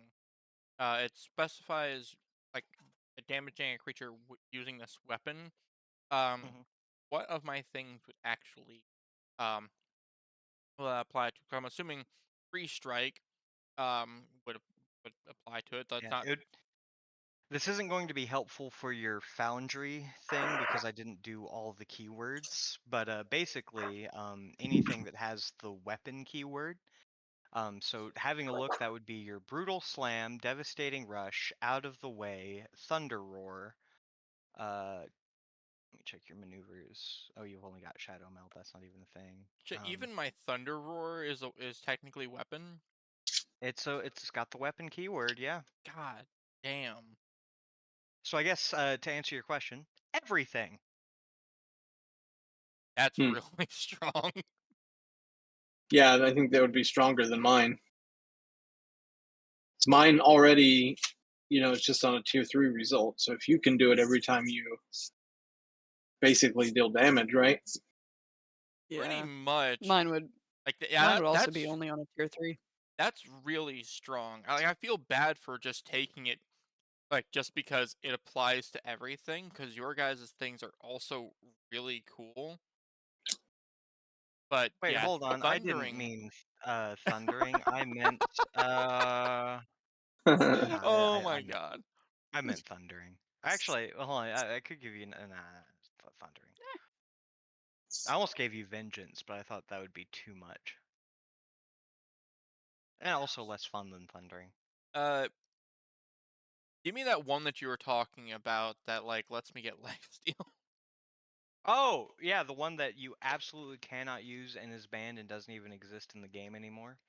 it specifies like damaging a creature using this weapon. Um,
Mhm.
what of my things would actually um apply to? 'Cause I'm assuming free strike would apply to it. That's
Yeah,
not.
this isn't going to be helpful for your foundry thing because I didn't do all the keywords, but basically, anything that has the weapon keyword. So having a look, that would be your brutal slam, devastating rush, out of the way, thunder roar. Let me check your maneuvers. Oh, you've only got shadow melt. That's not even a thing.
Even my thunder roar is technically weapon.
It's got the weapon keyword, yeah.
God damn.
So I guess to answer your question, everything.
That's
Hmm.
really strong.
Yeah, I think they would be stronger than mine. It's mine already, it's just on a tier 3 result. So if you can do it every time you basically deal damage, right?
Pretty
Yeah.
much.
Mine would
Like yeah,
mine would also be
that's
only on a tier 3.
that's really strong. I feel bad for just taking it like just because it applies to everything because your guys' things are also really cool. But
Wait,
yeah,
hold on. I didn't
thundering.
mean thundering. I meant nah,
Oh my
I
god.
I meant thundering. Actually, hold on. I could give you thundering. I almost gave you vengeance, but I thought that would be too much. And also less fun than thundering.
Uh, give me that one that you were talking about that like lets me get lifesteal.
Oh, yeah, the one that you absolutely cannot use and is banned and doesn't even exist in the game anymore.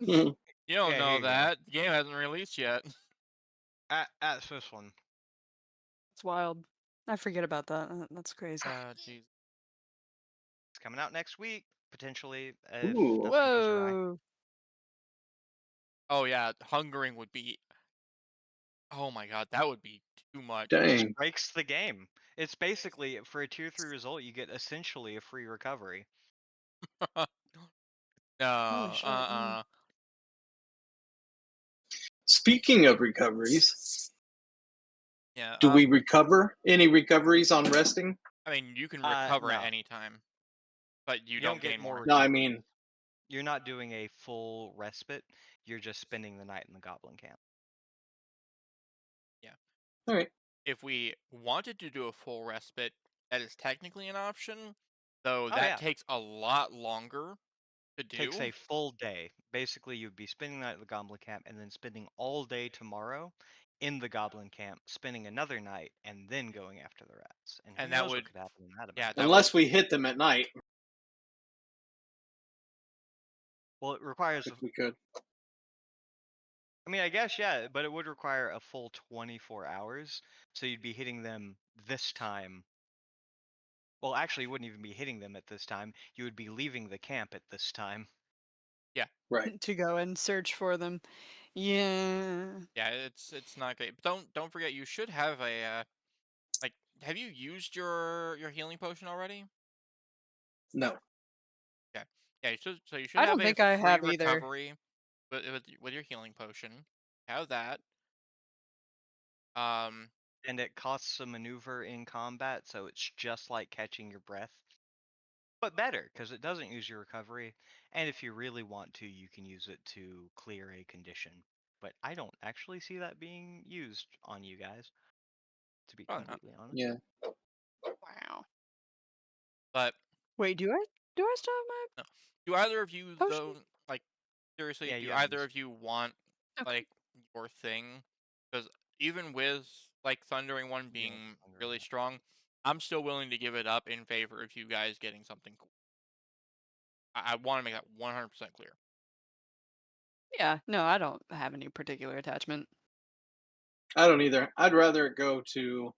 Mhm.
You don't
Yeah, here
know
you go.
that. The game hasn't released yet.
That's this one.
It's wild. I forget about that. That's crazy.
Jeez.
It's coming out next week, potentially, if
Ooh,
nothing goes awry.
Whoa.
Oh yeah, hungering would be. Oh my god, that would be too much.
It just
dang.
breaks the game. It's basically, for a tier 3 result, you get essentially a free recovery.
No,
Holy shit. Yeah.
Speaking of recoveries,
yeah.
do we recover any recoveries on resting?
I mean, you can recover at
No.
any time, but you
You don't
don't
get
gain
more
more.
No, I
recovery.
mean,
You're not doing a full respite. You're just spending the night in the goblin camp.
Yeah.
all right.
If we wanted to do a full respite, that is technically an option, though
Oh
that
yeah.
takes a lot longer to
Takes
do.
a full day. Basically, you'd be spending the night at the goblin camp and then spending all day tomorrow in the goblin camp, spending another night, and then going after the rats. And who
And that
knows what
would,
could happen in that
yeah,
amount of
that
time.
would,
Unless we hit them at night,
Well, it requires.
if we could.
I mean, I guess, yeah, but it would require a full 24 hours. So you'd be hitting them this time. Well, actually, you wouldn't even be hitting them at this time. You would be leaving the camp at this time.
Right.
to go and search for them. Yeah.
Yeah, it's not great. But don't forget, you should have a like. Have you used your healing potion already?
No.
Yeah, yeah. So you should
I
have
don't
a
think I
free
have either.
recovery with your healing potion. Have that. Um,
And it costs a maneuver in combat, so it's just like catching your breath. But better, because it doesn't use your recovery. And if you really want to, you can use it to clear a condition. But I don't actually see that being used on you guys, to be
probably not.
completely honest.
Yeah.
Wow.
But
Wait, do I still have my
no. Do either of you
potion?
though, like seriously,
Yeah,
do
you have
either
yours.
of you want
Okay.
like your thing? Because even with like Thundering One
You want
being
the Thunder
really
one.
strong, I'm still willing to give it up in favor of you guys getting something cool. I want to make that 100% clear.
Yeah, no, I don't have any particular attachment.
I don't either. I'd rather it go to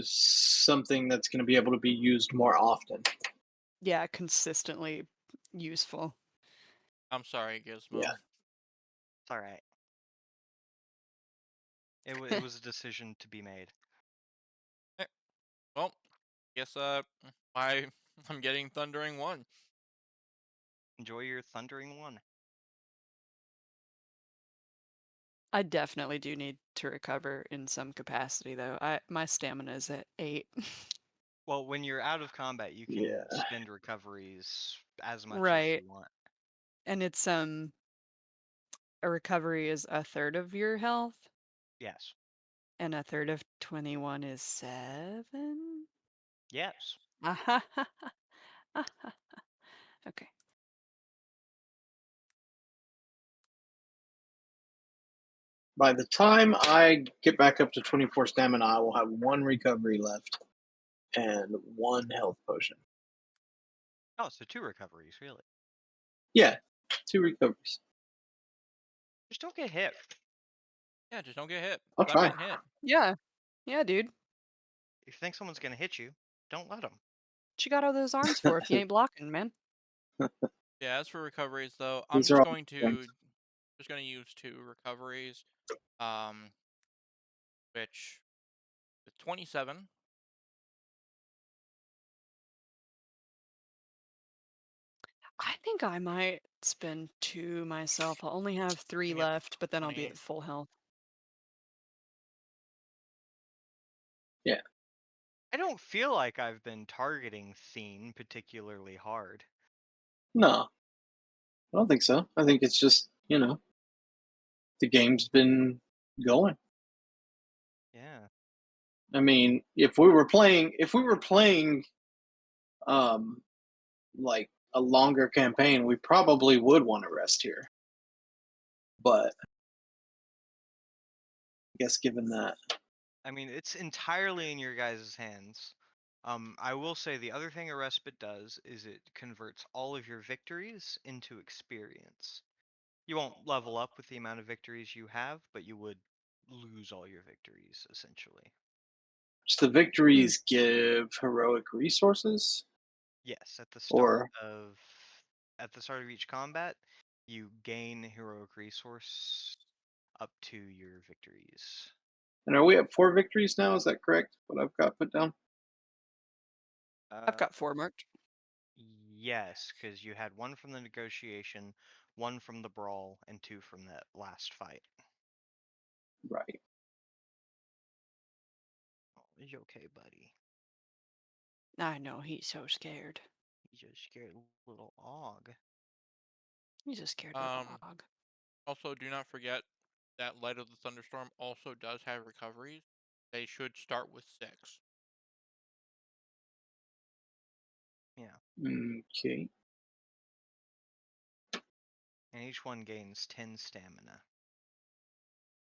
something that's going to be able to be used more often.
Yeah, consistently useful.
I'm sorry, Gizmo.
Yeah.
It's alright. It was a decision to be made.
Eh, well, guess I I'm getting Thundering One.
Enjoy your Thundering one.
I definitely do need to recover in some capacity though. My stamina is at 8.
Well, when you're out of combat, you can
Yeah.
spend recoveries as much as
Right.
you want.
And it's a recovery is a third of your health,
Yes.
and a third of 21 is 7.
Yes.
Okay.
By the time I get back up to 24 stamina, I will have one recovery left and one health potion.
Oh, so 2 recoveries, really.
Yeah, 2 recoveries.
Just don't get hit.
Yeah, just don't get hit.
I'll
Stop
try.
getting hit.
Yeah. Yeah, dude.
If you think someone's gonna hit you, don't let them.
What you got all those arms for if you ain't blocking, man?
Yeah, as for recoveries though, I'm
These are
just
all
going to
strength.
use 2 recoveries. Um, which is 27.
I think I might spend 2 myself. I'll only have 3
Bring me up to
left, but then I'll be
28.
at full health.
Yeah.
I don't feel like I've been targeting Thien particularly hard.
No, I don't think so. I think it's just, the game's been going.
Yeah.
I mean, if we were playing um like a longer campaign, we probably would want to rest here. But I guess given that,
I mean, it's entirely in your guys' hands. I will say the other thing a respite does is it converts all of your victories into experience. You won't level up with the amount of victories you have, but you would lose all your victories, essentially.
just the victories give heroic resources
Yes,
or
at the start of each combat, you gain heroic resource up to your victories.
and are we at 4 victories now? Is that correct? What I've got put down?
I've got 4 marked.
Yes, because you had 1 from the negotiation, 1 from the brawl, and 2 from that last fight.
Right.
Oh, is you okay, buddy?
I know, he's so scared.
He's a scared little og.
He's a scared little dog.
Also, do not forget that Light of the Thunderstorm also does have recoveries. They should start with 6.
Yeah,
Okay.
and each one gains 10 stamina.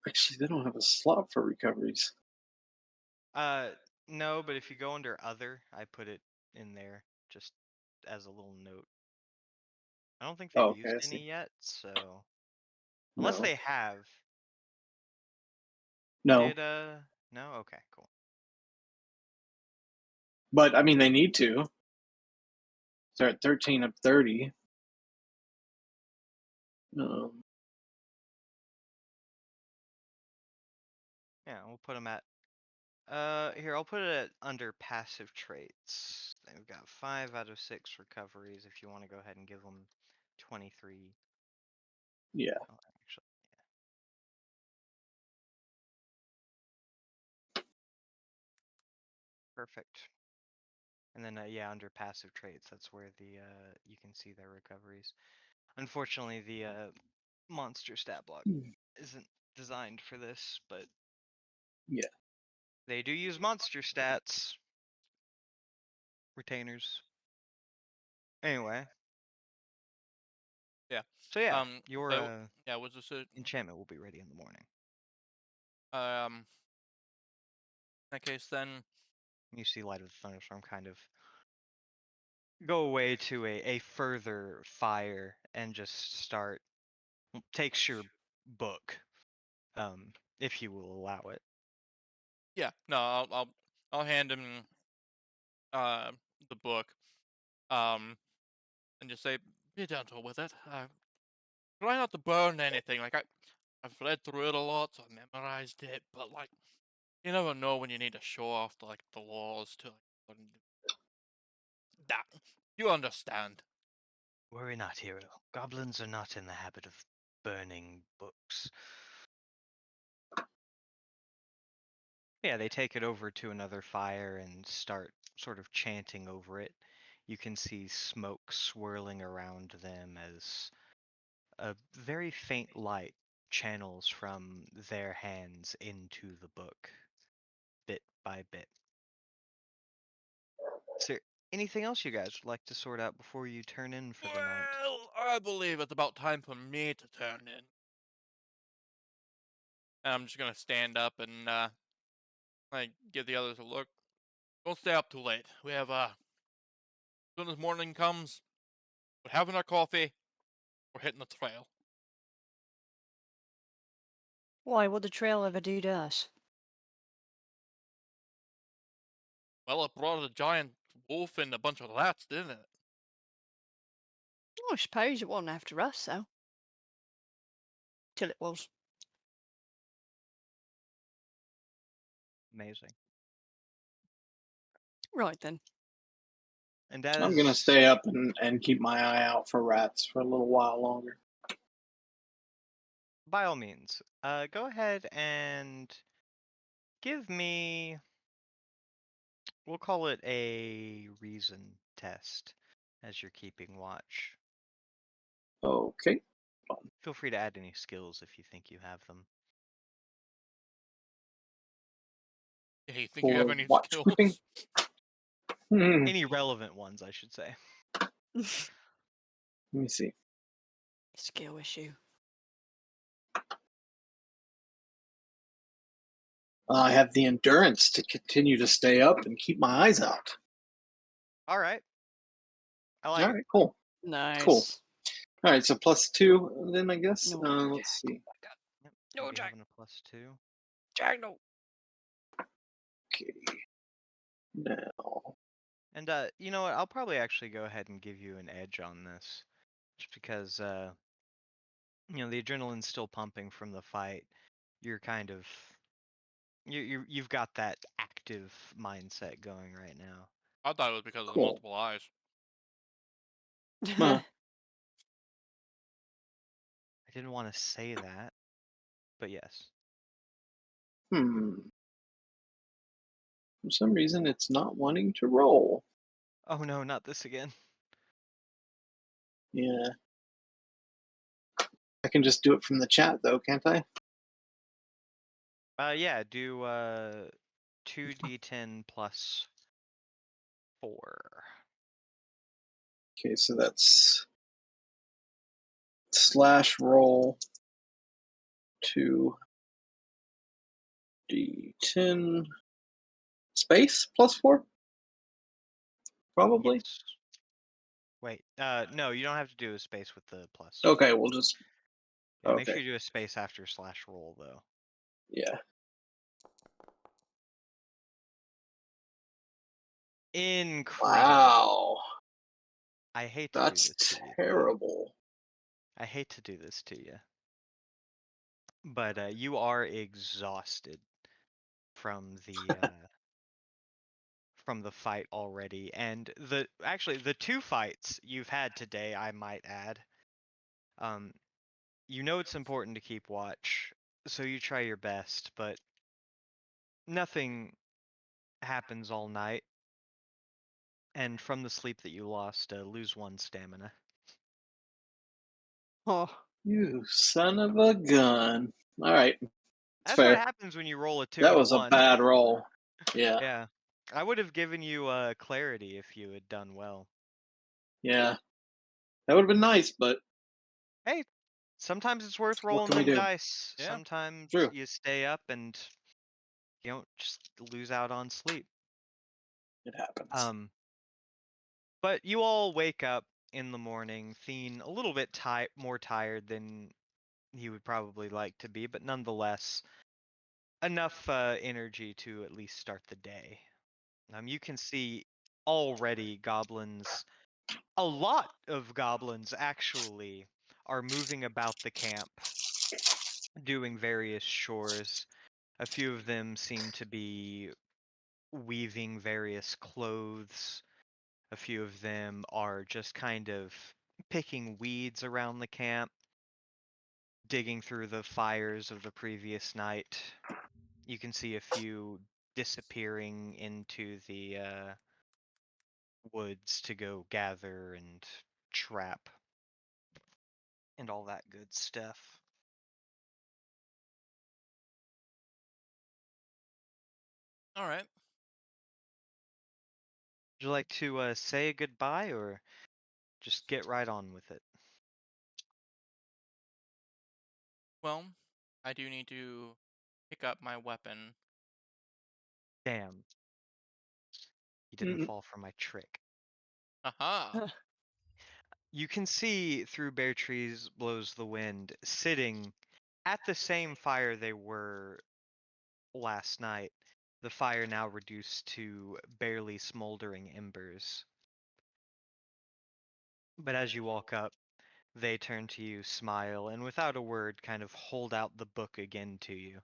Actually, they don't have a slot for recoveries.
No, but if you go under other, I put it in there just as a little note. I don't think they've
Oh, okay,
used
I
any
see.
yet, so Unless
No.
they have.
No.
No? Okay, cool.
But I mean, they need to. They're at 13 of 30. Um,
Yeah, we'll put them at. Here, I'll put it at under passive traits. They've got 5 out of 6 recoveries if you want to go ahead and give them 23.
yeah.
Oh, actually, yeah. Perfect. And then, yeah, under passive traits, that's where the you can see their recoveries. Unfortunately, the monster stat block isn't designed for this, but
Yeah.
they do use monster stats. Retainers. Anyway.
Yeah.
So yeah, your
So yeah, was this a
enchantment will be ready in the morning.
in that case then?
You see Light of the Thunderstorm kind of go away to a further fire and just start takes your book, if you will allow it.
Yeah. No, I'll hand him the book, and just say, be gentle with it. Try not to burn anything. Like I've read through it a lot, so I memorized it. But like, you never know when you need to show off like the laws to like that. You understand?
Worry not, hero. Goblins are not in the habit of burning books. Yeah, they take it over to another fire and start sort of chanting over it. You can see smoke swirling around them as a very faint light channels from their hands into the book, bit by bit. Is there anything else you guys would like to sort out before you turn in for the night?
Well, I believe it's about time for me to turn in. And I'm just gonna stand up and like give the others a look. Don't stay up too late. We have as soon as morning comes, we're having our coffee. We're hitting the trail.
Why would the trail ever do to us?
Well, it brought a giant wolf and a bunch of rats, didn't it?
I suppose it wasn't after us, though. Till it was.
Amazing.
Right then.
And
I'm gonna
as
stay up and keep my eye out for rats for a little while longer.
by all means, go ahead and give me, we'll call it a reason test as you're keeping watch.
Okay.
Feel free to add any skills if you think you have them.
Hey, you think you have
For
any
watch keeping.
skills?
Let
Any relevant ones, I should say.
me see.
Skill issue.
I have the endurance to continue to stay up and keep my eyes out.
All right. I like
All
it.
right, cool. Cool.
Nice.
All right, so +2 then I guess.
No,
Let's see.
Yep.
No,
You'll be
Jack.
having a +2.
Jack, no.
Okay. Now.
And you know what? I'll probably actually go ahead and give you an edge on this, just because you know the adrenaline's still pumping from the fight. You're kind of you've got that active mindset going right now.
I thought it was because of the
Cool.
multiple eyes.
Uh,
I didn't want to say that, but yes.
For some reason, it's not wanting to roll.
Oh no, not this again.
Yeah. I can just do it from the chat, though, can't I?
Yeah, do 2d10 plus 4.
Okay, so that's slash roll 2d10 space +4? Probably.
Yes. Wait, no, you don't have to do a space with the plus.
Okay, we'll just
Yeah, make sure
Okay.
you do a space after /roll though.
Yeah.
Incredible.
Wow.
I hate to do
That's
this to you.
terrible.
I hate to do this to you. But you are exhausted from the fight already, and the two fights you've had today, I might add. You know it's important to keep watch, so you try your best, but nothing happens all night, and from the sleep that you lost, lose 1 stamina.
Oh,
You son of a gun. All right. It's
That's what
fair.
happens when you roll a 2
That
and a
was a
1.
bad roll. Yeah.
Yeah. I would have given you clarity if you had done well.
Yeah. That would have been nice, but
Hey, sometimes it's worth
what
rolling
can we
them
do?
dice.
Yeah.
Sometimes
True.
you stay up and you don't just lose out on sleep.
It happens.
But you all wake up in the morning feeling a little bit more tired than you would probably like to be, but nonetheless enough energy to at least start the day. You can see already goblins, a lot of goblins actually, are moving about the camp, doing various chores. A few of them seem to be weaving various clothes. A few of them are just kind of picking weeds around the camp, digging through the fires of the previous night. You can see a few disappearing into the woods to go gather and trap and all that good stuff.
All right.
Would you like to say goodbye or just get right on with it?
Well, I do need to pick up my weapon.
Damn, you didn't
Mm,
fall for my trick.
Aha.
You can see through Bare Trees Blows the Wind sitting at the same fire they were last night. The fire now reduced to barely smoldering embers. But as you walk up, they turn to you, smile, and without a word, kind of hold out the book again to you.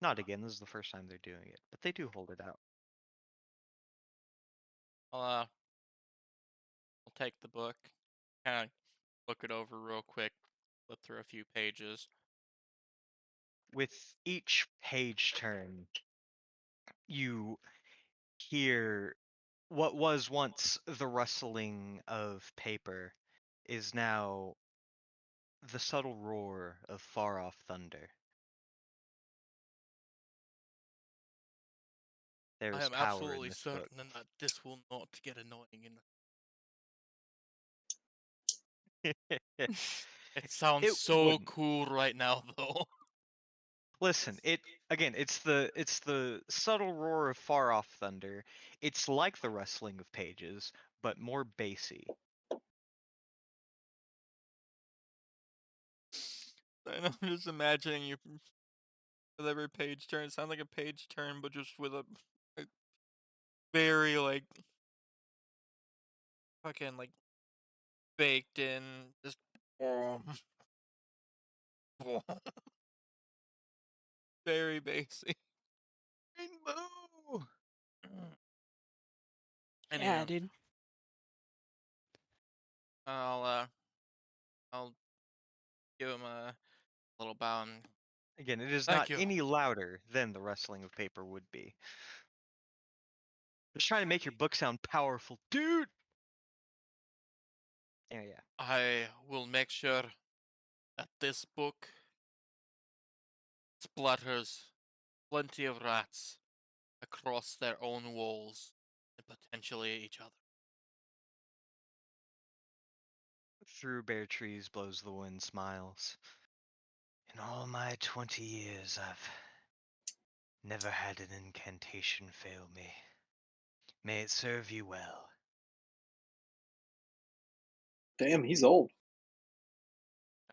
Not again, this is the first time they're doing it, but they do hold it out.
I'll I'll take the book, kind of look it over real quick, flip through a few pages.
With each page turn, you hear what was once the rustling of paper is now the subtle roar of far off thunder. There
I
is
am
power in
absolutely
this book.
certain that this will not get annoying. It sounds
It
so
wouldn't.
cool right now, though.
Listen, it's the subtle roar of far off thunder. It's like the rustling of pages, but more bassy.
And I'm just imagining you with every page turn. It sounds like a page turn, but just with a very like fucking like baked in, just very basic.
Rainbow.
yeah,
Anyway,
dude.
I'll give him a little bow and
Again, it is
thank
not
you.
any louder than the rustling of paper would be. Just trying to make your book sound powerful, dude. Yeah.
I will make sure that this book splatters plenty of rats across their own walls and potentially each other.
Through bare trees blows the wind, smiles. In all my 20 years, I've never had an incantation fail me. May it serve you well.
damn, he's old.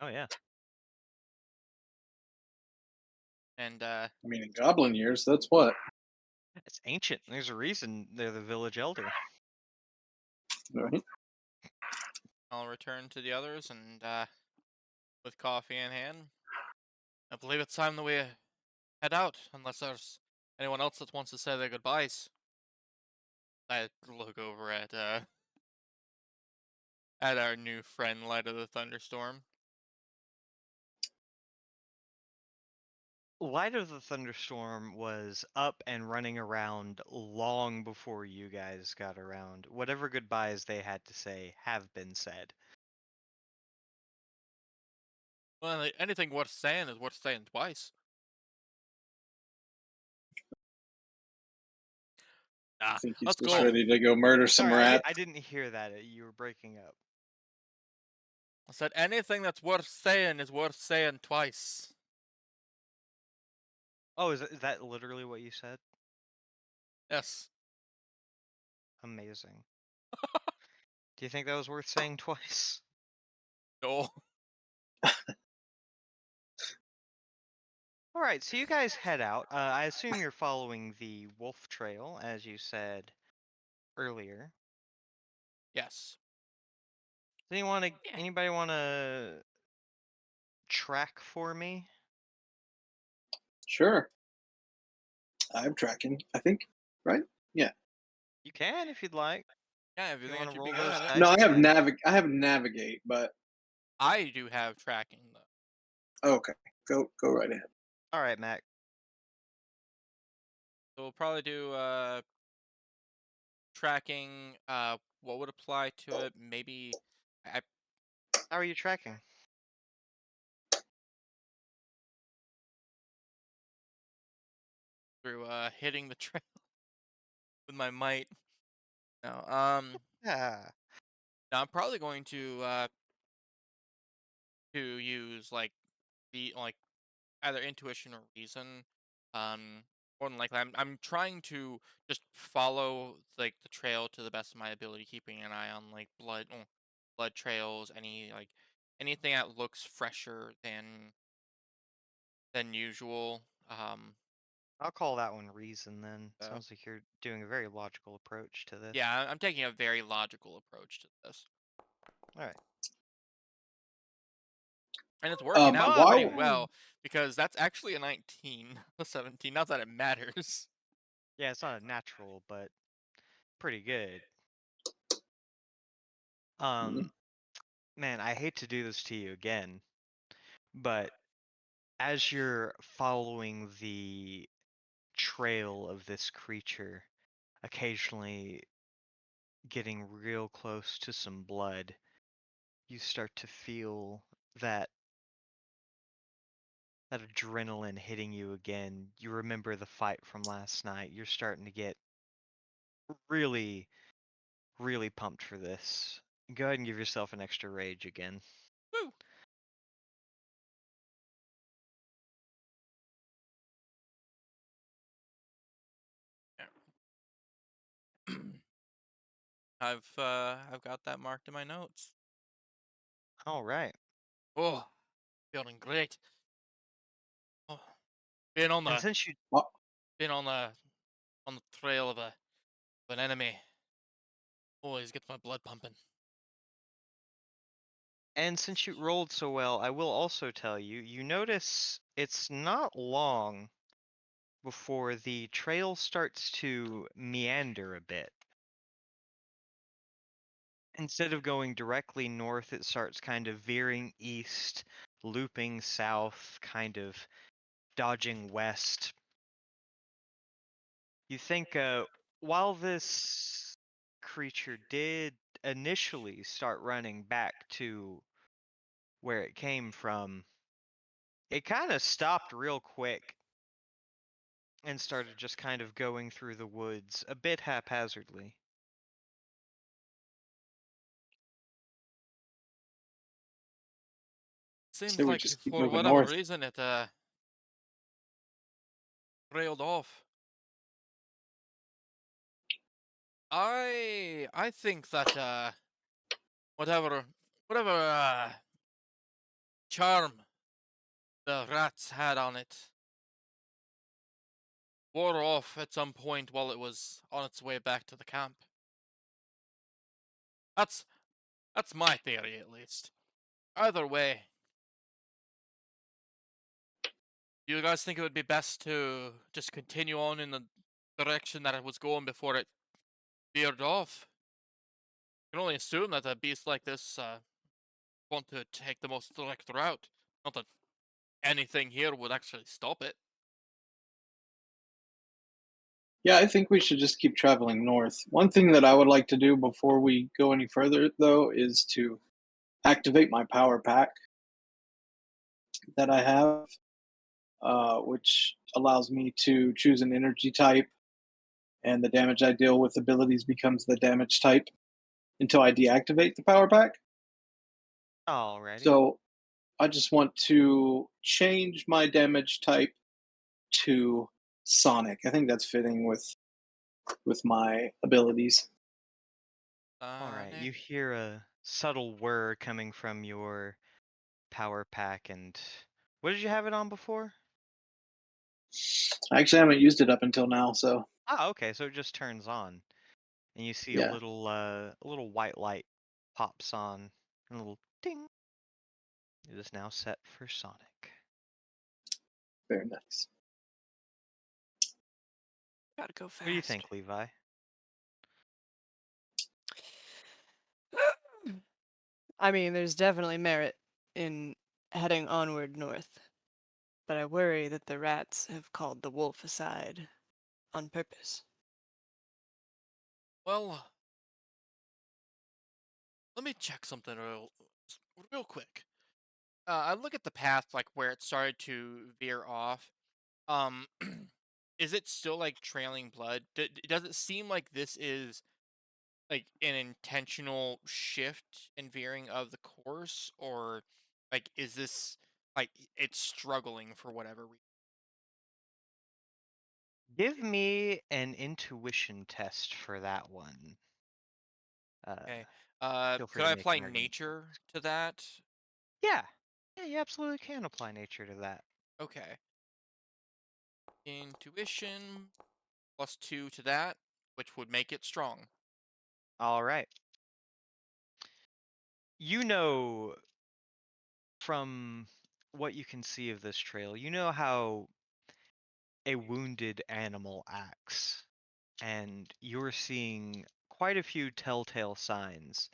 Oh yeah.
And
I mean, in Goblin years, that's what.
It's ancient. There's a reason they're the village elder.
Right?
I'll return to the others and with coffee in hand. I believe it's time that we head out, unless there's anyone else that wants to say their goodbyes. I look over at our new friend, Light of the Thunderstorm.
Light of the Thunderstorm was up and running around long before you guys got around. Whatever goodbyes they had to say have been said.
Well, anything worth saying is worth saying twice.
I
Nah,
think he's
let's
just
go.
ready to go murder some
Sorry,
rats.
I didn't hear that. You were breaking up.
I said anything that's worth saying is worth saying twice.
Oh, is that literally what you said?
Yes.
Amazing. Do you think that was worth saying twice?
No.
All right, so you guys head out. I assume you're following the wolf trail, as you said earlier.
Yes.
Does
Yeah.
anybody want to track for me?
Sure. I'm tracking, I think, right? Yeah.
You can if you'd like.
Yeah, if you
You
think
want
I
to
should
roll
be good
those
at it.
dice
No,
again?
I have navigate, but
I do have tracking though.
okay. Go right ahead.
All right, Mac.
So we'll probably do tracking. What would apply to it? Maybe I
How are you tracking?
through hitting the trail with my might. No.
Yeah.
Now I'm probably going to use like the like either intuition or reason. More than likely, I'm trying to just follow like the trail to the best of my ability, keeping an eye on like blood trails, anything that looks fresher than usual.
I'll call that one reason then.
So
Sounds like you're doing a very logical approach to this.
yeah, I'm taking a very logical approach to this,
All right.
and it's working
Come
out
on,
pretty
While
man.
well because that's actually a 19, a 17. Not that it matters.
Yeah, it's not a natural, but pretty good. Um, man, I hate to do this to you again, but as you're following the trail of this creature, occasionally getting real close to some blood, you start to feel that that adrenaline hitting you again. You remember the fight from last night. You're starting to get really, really pumped for this. Go ahead and give yourself an extra rage again.
Woo! Yeah. I've got that marked in my notes.
All right.
Oh, feeling great. Oh, being on
And
the
since you
being on the trail of an enemy always gets my blood pumping.
rolled so well, I will also tell you, you notice it's not long before the trail starts to meander a bit. Instead of going directly north, it starts kind of veering east, looping south, kind of dodging west. You think, while this creature did initially start running back to where it came from, it kind of stopped real quick and started just kind of going through the woods a bit haphazardly.
say
Seems
we
like
just keep
for
moving
whatever
north.
reason it trailed off. I think that whatever charm the rats had on it wore off at some point while it was on its way back to the camp. That's that's my theory, at least. Either way, do you guys think it would be best to just continue on in the direction that it was going before it veered off? You can only assume that a beast like this want to take the most direct route. Not that anything here would actually stop it.
Yeah, I think we should just keep traveling north. One thing that I would like to do before we go any further, though, is to activate my power pack that I have, which allows me to choose an energy type, and the damage I deal with abilities becomes the damage type until I deactivate the power pack.
Alrighty.
So I just want to change my damage type to Sonic. I think that's fitting with my abilities.
Alright.
Sonic.
You hear a subtle whir coming from your power pack, and what did you have it on before?
I actually haven't used it up until now, so
Ah, okay, so it just turns on, and you see
yeah,
a little white light pops on, and a little ding. It is now set for Sonic.
very nice.
Gotta go
What do you
fast.
think, Levi?
I mean, there's definitely merit in heading onward north, but I worry that the rats have called the wolf aside on purpose.
Well, let me check something real quick. I look at the path, like where it started to veer off. Um, is it still like trailing blood? Does it seem like this is like an intentional shift and veering of the course, or like is this like it's struggling for whatever reason?
Give me an intuition test for that one. Uh,
Okay.
Feel free
Could
to
I
make
apply
an argument for
nature
this.
to that?
Yeah, yeah, you absolutely can apply nature to that.
Okay. Intuition +2 to that, which would make it strong.
All right. You know from what you can see of this trail, you know how a wounded animal acts, and you're seeing quite a few telltale signs.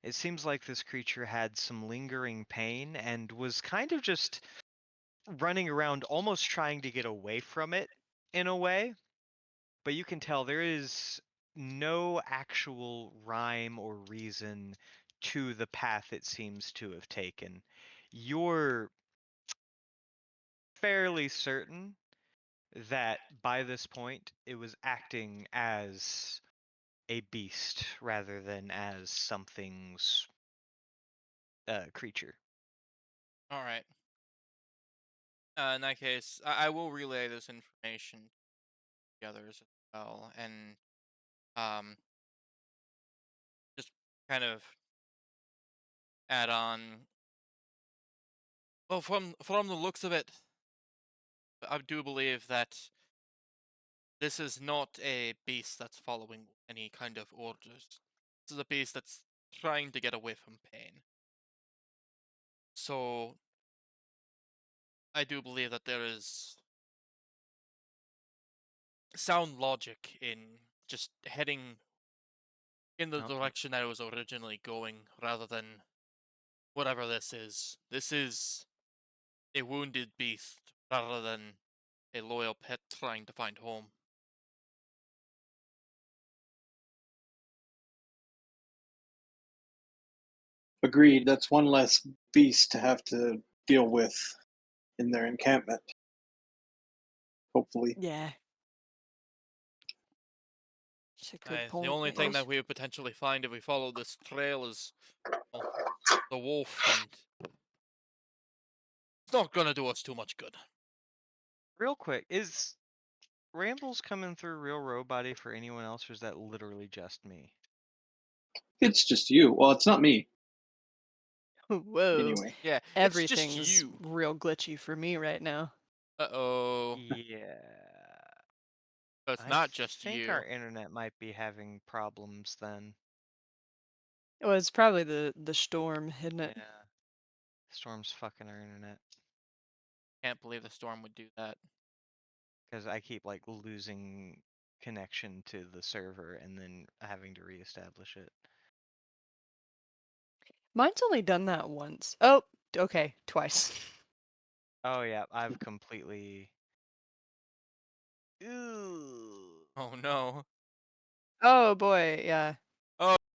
It seems like this creature had some lingering pain and was kind of just running around almost trying to get away from it in a way, but you can tell there is no actual rhyme or reason to the path it seems to have taken. You're fairly certain that by this point it was acting as a beast rather than as something's creature.
All right. In that case, I will relay this information to the others as well, and um, just kind of add on. Well, from the looks of it, I do believe that this is not a beast that's following any kind of orders. This is a beast that's trying to get away from pain. So I do believe that there is sound logic in just heading in the
Okay.
direction that it was originally going rather than whatever this is. This is a wounded beast rather than a loyal pet trying to find home.
Agreed. That's one less beast to have to deal with in their encampment. Hopefully,
Yeah, it's a good
The
point.
only thing that we would potentially find if we follow this trail is, well, the wolf, and it's not gonna do us too much good.
Real quick, is Rambles coming through real robot for anyone else, or is that literally just me?
it's just you. Well, it's not me.
Whoa.
Anyway,
Yeah, it's just
Everything's
you.
real glitchy for me right now.
Uh-oh.
Yeah.
So it's
I
not just
think
you.
our internet might be having problems then.
Well, it's probably the storm, isn't
Yeah.
it?
Storm's fucking our internet.
Can't believe the storm would do that.
Because I keep like losing connection to the server and then having to reestablish it.
Mine's only done that once. Oh, okay, twice.
Oh yeah, I've completely. Ooh.
Oh no.
Oh boy, yeah.